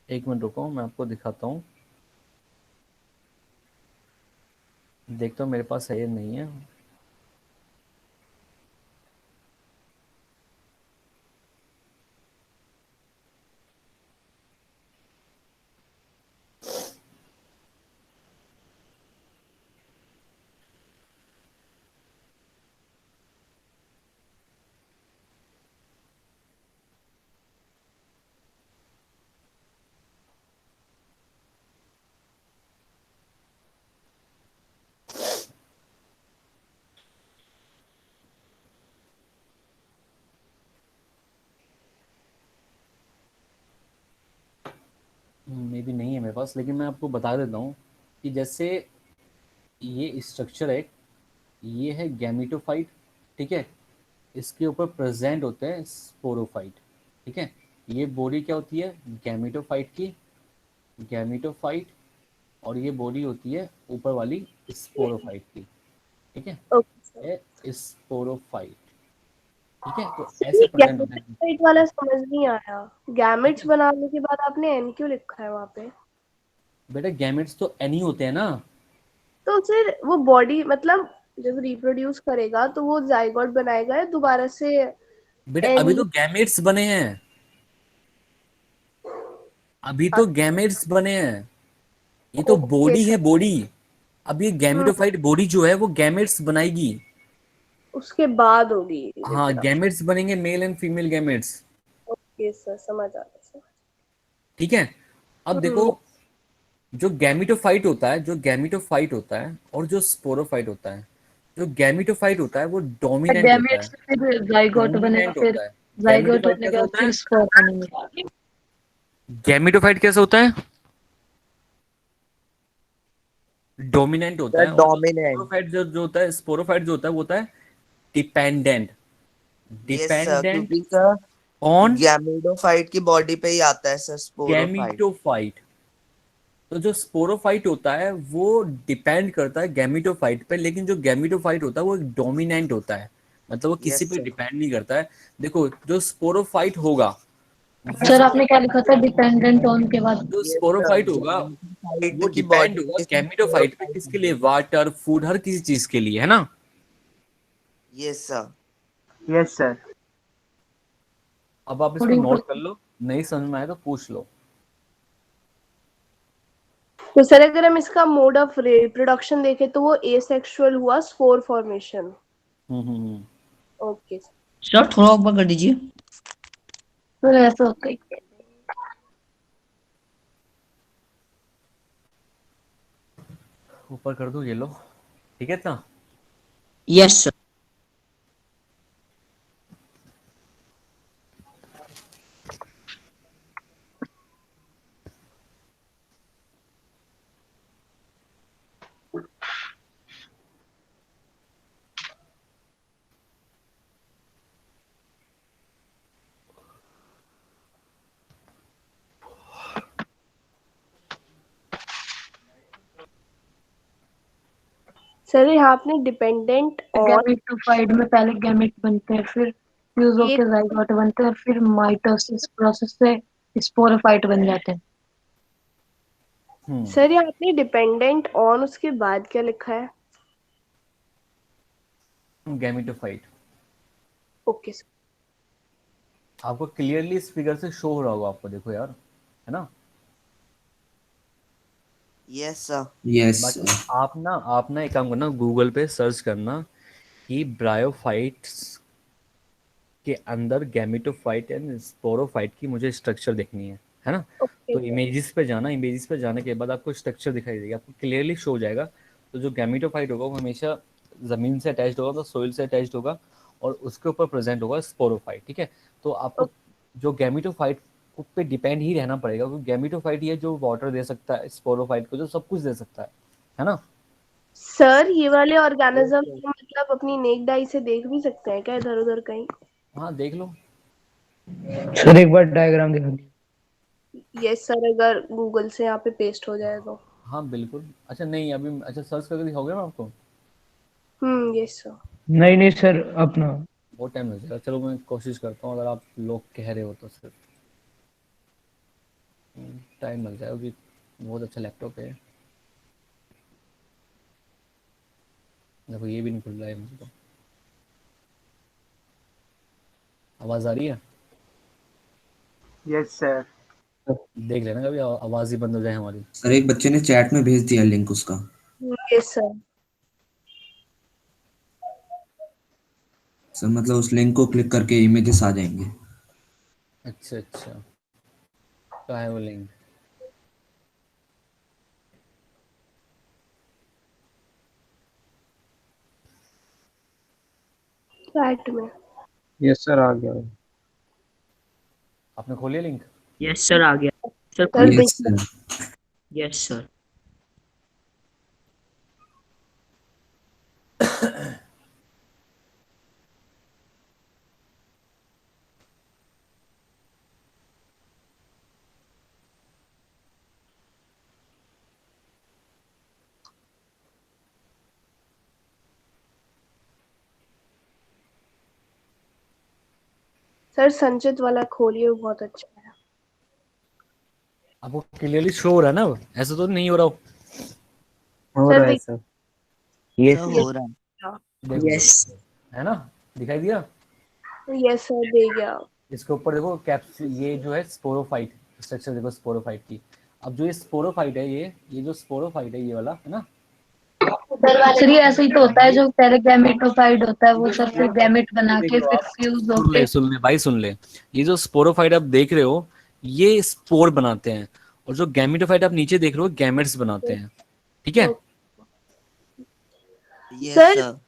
एक मिनट रुको मैं आपको दिखाता हूँ, देखता हूँ मेरे पास है या नहीं है। मे भी नहीं है मेरे पास, लेकिन मैं आपको बता देता हूँ कि जैसे ये स्ट्रक्चर है, ये है गैमिटोफाइट, ठीक है, इसके ऊपर प्रेजेंट होते हैं स्पोरोफाइट, ठीक है। ये बॉडी क्या होती है गैमिटोफाइट की, गैमिटोफाइट, और ये बॉडी होती है ऊपर वाली स्पोरोफाइट की, ठीक है, ये स्पोरोफाइट, ठीक है। तो ऐसे प्रेजेंट होते हैं। गैमेट वाला समझ नहीं आया, गैमेट्स बनाने के बाद आपने एन क्यों लिखा है वहां पे। बेटा गैमेट्स तो एनी होते हैं ना। तो फिर वो बॉडी मतलब जब रिप्रोड्यूस करेगा तो वो जाइगोट बनाएगा या दोबारा से बेटा एन अभी ही। तो गैमेट्स बने हैं, अभी तो गैमेट्स बने हैं, ये तो ओके बॉडी है सर। बॉडी। अब ये गैमेटोफाइट बॉडी जो है वो गैमेट्स बनाएगी। उसके बाद होगी हाँ रिप्रोडक्शन। गैमेट्स बनेंगे, male and female gametes, okay sir, समझ आ गया सर। ठीक है। अब देखो जो गैमेटोफाइट होता है, जो गैमेटोफाइट होता है और जो स्पोरोफाइट होता है, जो गैमेटोफाइट होता है वो डोमिनेंट होता गैमेट है, से फिर जाइगोट बनेगा, डोमिनेंट फिर होता है। जाइगोट गैमेटोफाइट होने के कैसा बाद होता फिर है, स्पोर बनेंगे। गैमेटोफाइट कैसा होता है, डोमिनेंट होता The है। और जो dominant. स्पोरोफाइट जो होता है, स्पोरोफाइट जो होता है वो होता है डिपेंडेंट, Yes sir, डिपेंडेंट क्योंकि सर ऑन गैमेटोफाइट की बॉडी पे ही आता है सर स्पोरोफाइट। गैमिटोफाइट। तो जो स्पोरोफाइट होता है वो डिपेंड करता है गैमिटोफाइट पे, लेकिन जो गैमिटोफाइट होता है वो एक डोमिनेंट होता है, मतलब वो किसी यस पे सर। डिपेंड नहीं करता है। देखो जो स्पोरोफाइट होगा वो सर आपने क्या लिखा था डिपेंडेंट ऑन के बाद। जो यस सर, स्पोरोफाइट होगा वो गैमेटोफाइट की डिपेंड बॉडी होगा पे गैमिटोफाइट पे, स्पोरोफाइट किसके लिए, बनेगा। वाटर फूड हर किसी चीज के लिए, है ना। Yes sir. Yes sir. अब आप इसको थोड़ी ऊपर नोट कर लो, नहीं समझ में आए तो पूछ लो। तो सर अगर हम इसका मोड ऑफ रिप्रोडक्शन देखें तो वो एसेक्सुअल हुआ, स्पोर फॉर्मेशन। हम्म। ओके सर थोड़ा ऊपर कर दीजिए। फिर ऐसा होता है। ऊपर कर दो, ये लो, ठीक है ना। Yes sir. सर यहाँ आपने डिपेंडेंट ऑन गैमेटोफाइट में पहले गैमेट बनते हैं, फिर फ्यूज ये होकर जाइगोट बनते हैं, और फिर माइटोसिस प्रोसेस से स्पोरोफाइट बन जाते हैं। सर यहाँ आपने डिपेंडेंट ऑन उसके बाद क्या लिखा है? गैमेटोफाइट। Okay sir. आपको क्लियरली इस फिगर से शो हो रहा होगा आपको, देखो यार, है ना? Yes sir. यस बाकी आप ना एक काम करना, गूगल पे सर्च करना कि ब्रायोफाइट्स के अंदर गैमेटोफाइट एंड स्पोरोफाइट की मुझे स्ट्रक्चर देखनी है ना? ओके तो इमेजेस पे जाना, इमेजेस पे जाने के बाद आपको स्ट्रक्चर दिखाई देगी, आपको क्लियरली शो हो जाएगा। तो जो गैमेटोफाइट होगा वो हमेशा ज़मीन से अटैच्ड होगा, तो सॉइल से अटैच्ड होगा, और उसके ऊपर प्रेजेंट होगा स्पोरोफाइट। ठीक है, तो आपको जो गैमेटोफाइट पे डिपेंड ही रहना पड़ेगा, क्योंकि गैमेटोफाइट ये जो वाटर दे सकता है, स्पोरोफाइट को जो सब कुछ दे सकता है ना? सर ये वाले ऑर्गेनिज्म मतलब अपनी नेक्ड आई से देख भी सकते हैं क्या इधर उधर कहीं? हाँ देख लो। सर एक बार डायग्राम दिखा दीजिए। यस सर, अगर गूगल से यहाँ पे पेस्ट हो जाए तो। हाँ बिल्कुल। अच्छा नहीं, अभी अच्छा सर्च करके दिखाओगे ना आपको? Yes sir. नहीं सर, अपना बहुत टाइम लग जाएगा। चलो मैं कोशिश करता हूँ, अगर आप लोग कह रहे हो तो सिर्फ टाइम लग जाएगा, क्योंकि बहुत अच्छा लैपटॉप है। देखो ये भी नहीं खुल रहा है मुझे तो। आवाज़ आ रही है? Yes sir. देख लेना कभी आवाज़ ही बंद हो जाए हमारी। सर एक बच्चे ने चैट में भेज दिया लिंक उसका। Yes sir. सर मतलब उस लिंक को क्लिक करके इमेजेस आ जाएंगे। अच्छा अच्छा, क्या है वो लिंक? चैट में। यस सर, आ गया। आपने खोलिया लिंक? यस सर, आ गया sir. Sir yes sir. Yes sir. Sir संचित वाला खोलिए, वो बहुत अच्छा है। आपको क्लियरली शो हो रहा है ना? ऐसा तो नहीं हो रहा हो? हो सर रहा है सर। Yes sir sir. हो रहा है। देखो यस। है ना, दिखाई दिया? यस सर, दे गया। इसके ऊपर देखो कैप्सूल, ये जो है स्पोरोफाइट स्ट्रक्चर, देखो स्पोरोफाइट की। अब जो ये स्पोरोफाइट है, ये जो स्पोरोफाइट है ये वाला, है ना? सर ये ऐसे ही तो होता है, जो पहले गैमेटोफाइट होता है वो सर फिर गैमेट बना के फिर फ्यूज होके। सुन ले भाई, सुन ले। ये जो स्पोरोफाइट आप देख रहे हो, ये स्पोर बनाते हैं, और जो गैमेटोफाइट आप नीचे देख रहे हो, गैमेट्स बनाते हैं। ठीक है? Yes sir sir.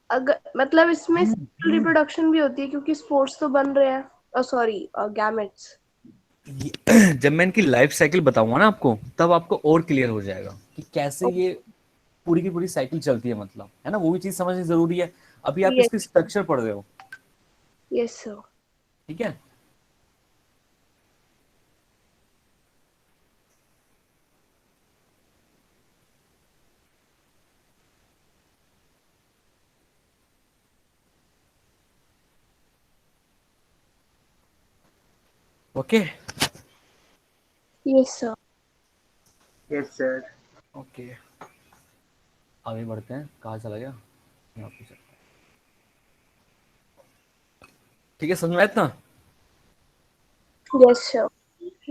अगर मतलब इसमें सेक्सुअल रिप्रोडक्शन भी होती है, क्योंकि स्पोर्स तो बन रहे हैं, सॉरी गैमेट्स। जब मैं इनकी लाइफ साइकिल बताऊंगा ना आपको, तब आपको और क्लियर हो जाएगा कि कैसे ये पूरी की पूरी साइकिल चलती है, मतलब, है ना? वो भी चीज समझनी जरूरी है। अभी आप इसकी स्ट्रक्चर पढ़ रहे हो। Yes sir. ठीक है? Okay yes sir. Yes sir. Okay, आगे बढ़ते हैं। कहाँ चला गया? यहाँ पे चलते हैं। ठीक है, समझ में आया इतना? Yes sir.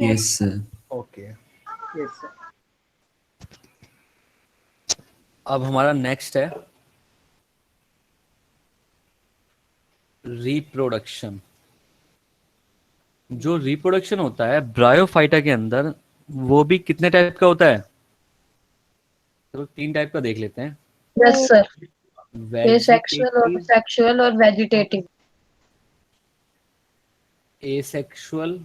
Yes sir. Okay, yes sir. अब हमारा नेक्स्ट है रिप्रोडक्शन। जो रिप्रोडक्शन होता है ब्रायोफाइटा के अंदर, वो भी कितने टाइप का होता है? तो 3 टाइप का देख लेते हैं। Yes sir. एसेक्सुअल और वेजिटेटिव, सेक्सुअल और vegetative. Asexual,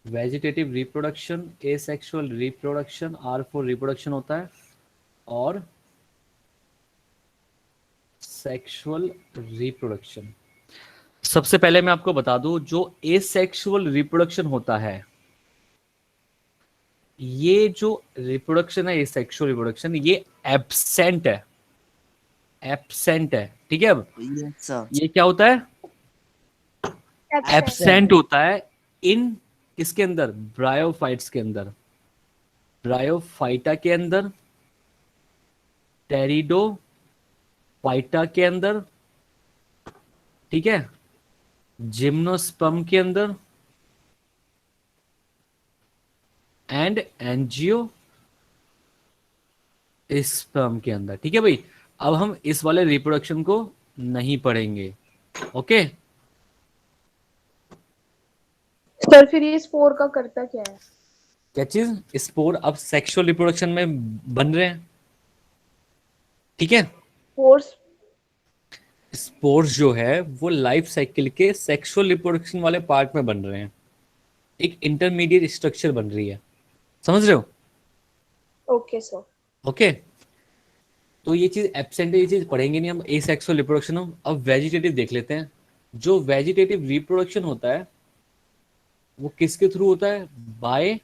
vegetative reproduction, asexual reproduction, are for reproduction होता है, और सेक्सुअल रिप्रोडक्शन। सबसे पहले मैं आपको बता दूं, जो एसेक्सुअल रिप्रोडक्शन होता है, ये जो रिप्रोडक्शन है, ये सेक्सुअल रिप्रोडक्शन, ये एब्सेंट है, एब्सेंट है। ठीक है, अब यस सर। ये क्या होता है? एब्सेंट होता है इन किसके अंदर? ब्रायोफाइट्स के अंदर, ब्रायोफाइटा के अंदर, टेरिडोफाइटा के अंदर, ठीक है, जिम्नोस्पर्म के अंदर, एंड एंजियो स्पर्म के अंदर। ठीक है भाई, अब हम इस वाले रिप्रोडक्शन को नहीं पढ़ेंगे। ओके, सर फिर ये स्पोर का करता क्या है? क्या चीज? स्पोर अब सेक्सुअल रिप्रोडक्शन में बन रहे हैं। ठीक है, स्पोर्स स्पोर्स जो है वो लाइफ साइकिल के सेक्सुअल रिप्रोडक्शन वाले पार्ट में बन रहे हैं, एक इंटरमीडिएट स्ट्रक्चर बन रही है, समझ रहे हो? Okay sir. ओके, तो ये चीज एब्सेंट है, ये चीज पढ़ेंगे नहीं हम, एसेक्सुअल रिप्रोडक्शन। हम अब वेजिटेटिव देख लेते हैं। जो वेजिटेटिव रिप्रोडक्शन होता है वो किसके थ्रू होता है? By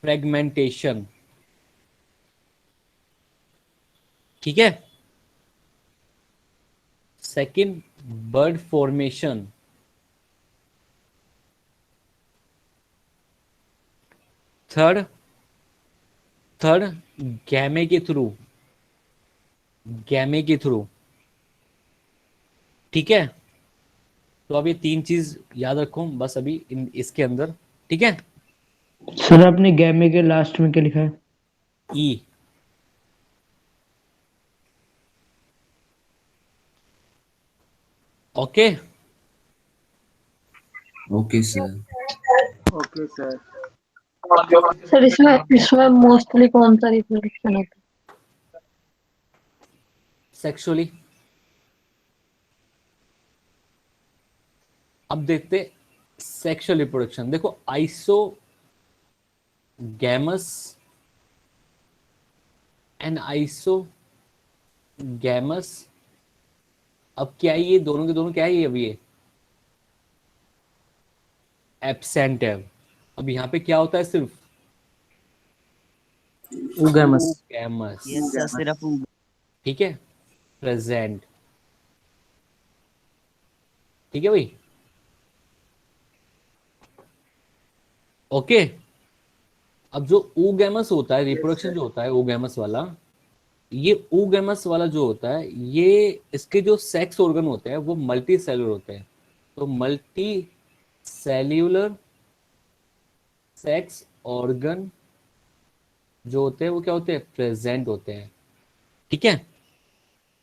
fragmentation. ठीक है, second bud formation, third third गैमे के थ्रू, गैमे के थ्रू। ठीक है, तो अब ये तीन चीज याद रखो बस अभी इसके अंदर। ठीक है, सर आपने गैमे के लास्ट में क्या लिखा है? E. Okay, okay sir. Okay sir. Sir इसमें इसमें मोस्टली कौन सा रिप्रोडक्शन होता है? सेक्सुअली। अब देखते सेक्सुअल रिप्रोडक्शन। देखो iso gamos and iso gamos, अब क्या है? ये दोनों के दोनों क्या है? ये अब ये एब्सेंट है। अब यहाँ पे क्या होता है? सिर्फ उगैमस। गैमस। यस सर, सिर्फ ठीक है, प्रेजेंट। ठीक है भाई, ओके। अब जो oogamous होता है, रिप्रोडक्शन जो होता है oogamous वाला, ये oogamous वाला जो होता है, ये इसके जो सेक्स ऑर्गन होते हैं वो मल्टी सेलुलर होते हैं। तो मल्टी सेल्यूलर सेक्स ऑर्गन जो होते हैं वो क्या होते हैं? प्रेजेंट होते हैं। ठीक है,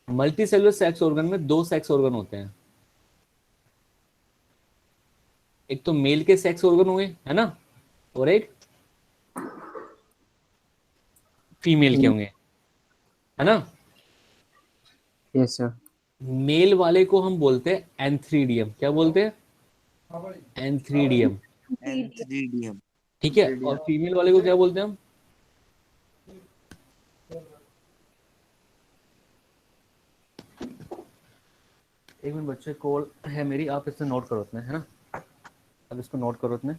मल्टी सेलुलर सेक्स ऑर्गन में दो सेक्स ऑर्गन होते हैं, एक तो मेल के सेक्स ऑर्गन हुए, है ना, और एक फीमेल के होंगे, है ना। Yes sir. मेल वाले को हम बोलते हैं एंथ्रीडियम। क्या बोलते हैं? एंथ्रीडियम। एंथ्रीडियम। ठीक है, और फीमेल वाले को क्या बोलते हैं हम? एक मिनट बच्चे, कॉल है मेरी, आप इससे नोट करो उतने, है ना, अब इसको नोट करो उतने।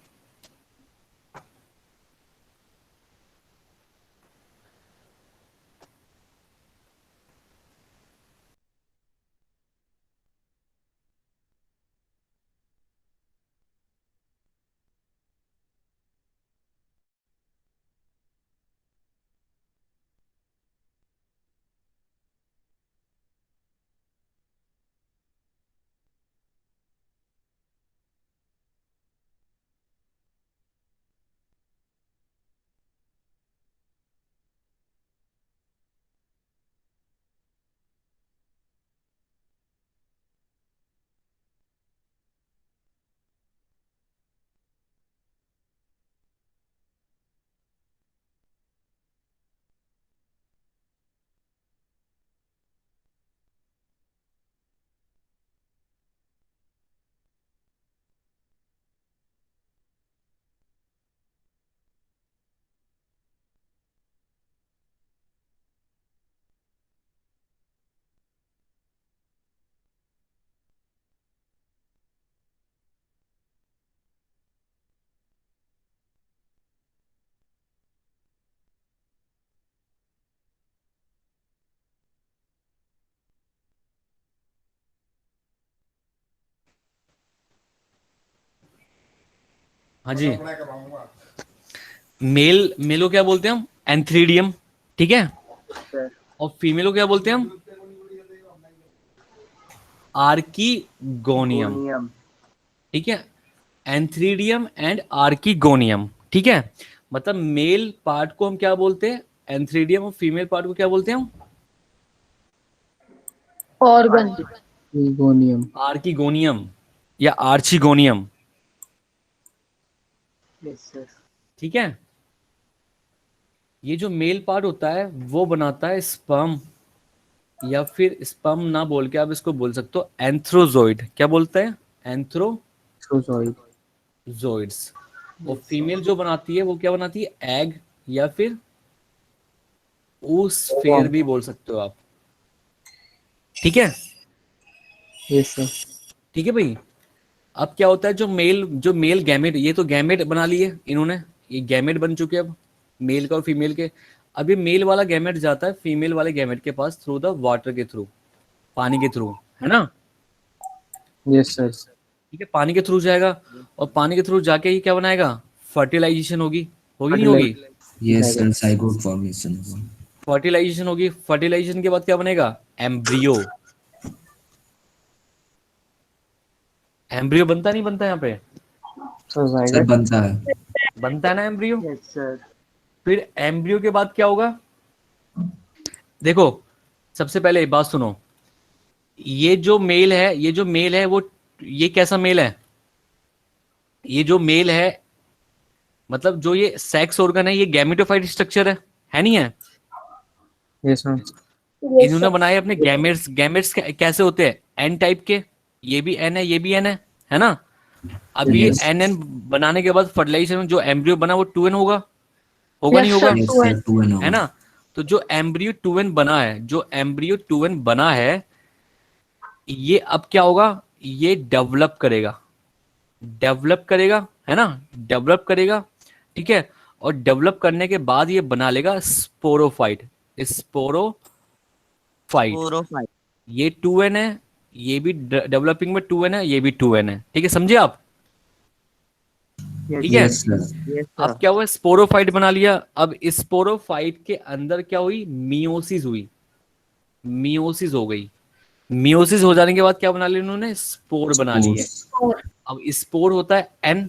हाँ जी, मेल को क्या बोलते हैं हम? एंथ्रीडियम, ठीक है। सर और फीमेल को क्या बोलते हैं हम? आर्कीगोनियम, गोनियम। ठीक है। एंथ्रीडियम एंड आर्कीगोनियम, ठीक है। मतलब मेल पार्ट को हम क्या बोलते हैं? एंथ्रीडियम। और फीमेल पार्ट को क्या बोलते हैं हम? ऑर्गन। गोनियम। आर्कीगोनियम या आर्चीगोनियम, यस सर। ठीक है। ये जो मेल पार्ट होता है वो बनाता है स्पर्म, या फिर स्पर्म ना बोल के आप इसको बोल सकते हो एंथ्रोजोइड। क्या बोलते हैं? एंथ्रोजोइड्स। और फीमेल जो बनाती है वो क्या बनाती है? एग, या फिर oosphere भी बोल सकते हो आप, ठीक है। Yes sir. ठीक है भाई। अब क्या होता है, जो मेल गैमेट, ये तो गैमेट बना लिए इन्होंने, ये गैमेट बन चुके हैं अब मेल का और फीमेल के। अब ये मेल वाला गैमेट जाता है फीमेल वाले गैमेट के पास थ्रू द वाटर के थ्रू, पानी के थ्रू, है ना। Yes sir. ठीक है, पानी के थ्रू जाएगा, और पानी के थ्रू जाके ही क्या बनाएगा? फर्टिलाइजेशन होगी, होगी नहीं होगी? Yes sir, zygote formation. Fertilization होगी, फर्टिलाइजेशन के बाद क्या बनेगा? एम्ब्रियो। एम्ब्रियो बनता नहीं बनता यहाँ पे? सर बनता है। बनता है ना एम्ब्रियो। Yes sir. फिर एम्ब्रियो के बाद क्या होगा? देखो, सबसे पहले एक बात सुनो, ये जो मेल है वो, ये कैसा मेल है? ये जो मेल है, मतलब जो ये सेक्स ऑर्गन है, ये गैमेटोफाइट स्ट्रक्चर है नहीं है? Yes sir. इन्होंने बनाए अपने गैमेट्स। गैमेट्स कैसे होते हैं? एन टाइप के, ये भी एन है, ये भी एन है ना। अब ये Yes. एन बनाने के बाद फर्टिलाइजेशन में जो एम्ब्रियो बना वो 2n होगा, होगा नहीं होगा? Yes sir, 2 and है ना। तो जो एम्ब्रियो 2n बना है, ये अब क्या होगा? ये डेवलप करेगा, है ना, डेवलप करेगा, ठीक है। और डेवलप करने के बाद ये बना लेगा स्पोरोफाइट। Sporophyte. ये 2n है, ये भी डेवलपिंग में 2n है, ये भी 2n है, ठीक है, समझे आप? ठीक है। Yes sir. Yes अब sir. क्या हुआ? स्पोरोफाइट बना लिया। अब इस स्पोरोफाइट के अंदर क्या हुई? मियोसिस हुई, मियोसिस हो गई। मियोसिस हो जाने के बाद क्या बना लिया इन्होंने? स्पोर बना लिए। Spores. अब स्पोर होता है n,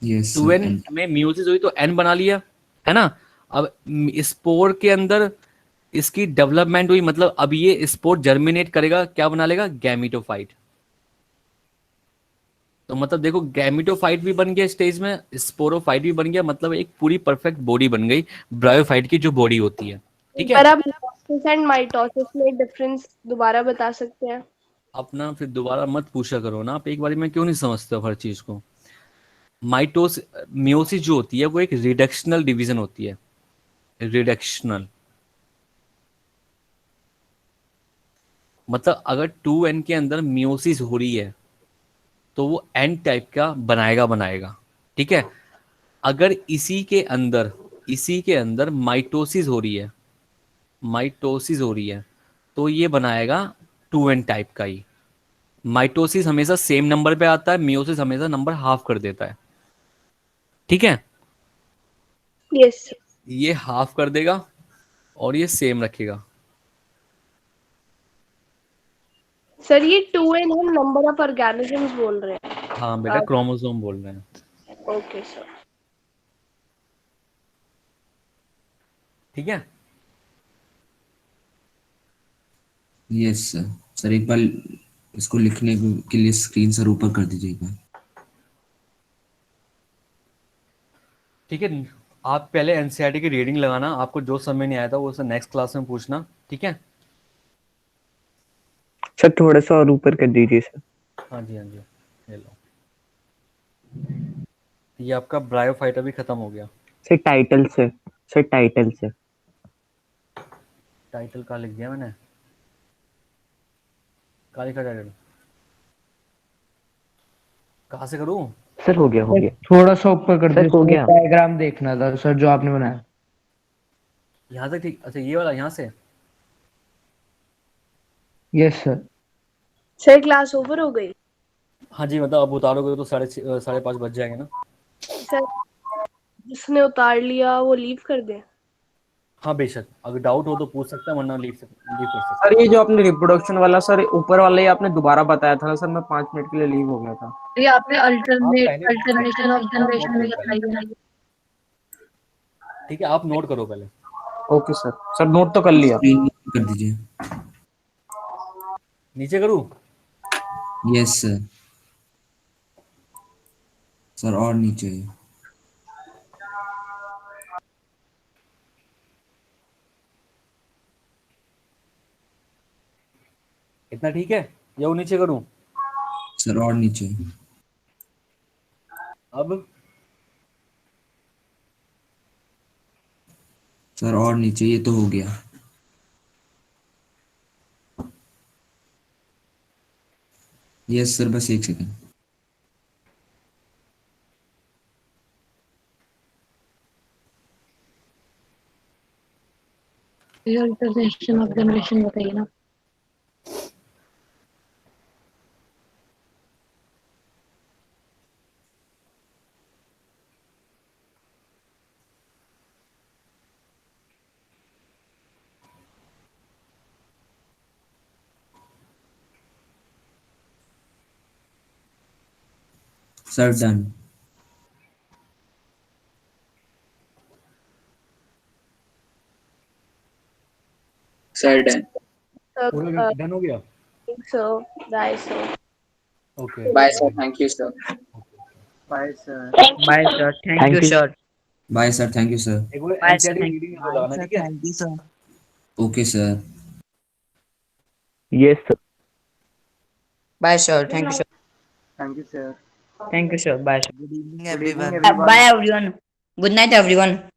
Yes sir. 2n And में मियोसिस हुई तो n बना लिया, है ना। अब स्पोर के अंदर इसकी डेवलपमेंट हुई, मतलब अब ये स्पोर जर्मिनेट करेगा, क्या बना लेगा? गैमीटोफाइट। तो मतलब देखो, गैमीटोफाइट भी बन गया स्टेज में, स्पोरोफाइट भी बन गया, मतलब एक पूरी परफेक्ट बॉडी बन गई ब्रायोफाइट की जो बॉडी होती है, ठीक है। पर आप मेयोसिस एंड माइटोसिस में डिफरेंस दोबारा बता सकते हैं? अपना फिर दोबारा मत पूछा करो ना आप, एक बार में क्यों नहीं समझते हो हर चीज को। मियोसिस जो होती है वो एक रिडक्शनल डिवीजन होती है, रिडक्शनल। मतलब अगर 2n के अंदर मियोसिस हो रही है तो वो n टाइप का बनाएगा, ठीक है। अगर इसी के अंदर माइटोसिस हो रही है तो ये बनाएगा 2n टाइप का ही। माइटोसिस हमेशा सेम नंबर पे आता है, मियोसिस हमेशा नंबर हाफ कर देता है, ठीक है। यस ये हाफ कर देगा और ये सेम रखेगा। सर, ये 2n हम नंबर ऑफ ऑर्गेनिजम्स बोल रहे हैं। हाँ बेटा, क्रोमोसोम बोल रहे हैं, ओके सर। ठीक है। yes sir. सर एक बार इसको लिखने के लिए स्क्रीन सर ऊपर कर दीजिएगा। ठीक है, आप पहले एनसीईआरटी की रीडिंग लगाना, आपको जो समझ नहीं आया था वो उसे नेक्स्ट क्लास में पूछना, ठीक है। सर थोड़ा सा और ऊपर कर दीजिए सर। हाँ जी, ले लो। ये आपका ब्रायोफाइट अभी खत्म हो गया। सर टाइटल से, टाइटल कहाँ लिख दिया मैंने? कहाँ लिखा टाइटल? कहाँ से करूँ? सर हो गया थोड़ा सा ऊपर कर सर, दीजिए, हो गया। डायग्राम देखना था सर जो आपने बनाया। यहाँ तक ठीक? अच्छा, ये वाला यहाँ से। Yes sir. Sir class over हो गई? हाँ जी, मतलब अब उतारोगे तो 5:30 बज जाएंगे ना। सर जिसने उतार लिया वो लीव कर दे। हाँ बेशक, अगर डाउट हो तो पूछ सकता है, वरना लीव कर सकता सर ये जो आपने रिप्रोडक्शन वाला सर ऊपर वाला ये आपने दोबारा बताया था ना सर, मैं 5 मिनट के लिए लीव हो गया था। ये आपने है। आप पहले अल्टरनेशन ऑफ नोट जनरेशन में करो बताई पहले, है। ठीक है, आप नोट करो पहले। ओके सर, सर नोट तो कर लिया। स्क्रीन कर दीजिए। नीचे करूँ? Yes sir. सर और नीचे। इतना ठीक है या वो नीचे करूँ? सर और नीचे। अब सर और नीचे, ये तो हो गया। यस सर, बस 1 सेकंड। ये अल्टरनेशन ऑफ जनरेशन बताइए ना। Sir done. Sir done. पूरा डन हो गया? So that's okay, bye sir, thank you sir. Bye sir. Bye sir, thank you sir. Bye sir, thank you sir. एक बार Bye, sir, NCERT thank meeting में लगाना, ठीक है? Thank you sir. Okay sir. Yes sir. Bye sir, thank you sir. Thank you sir. Thank you sir. Bye sir. Good evening good evening everyone. Everyone. Bye everyone. Good night everyone.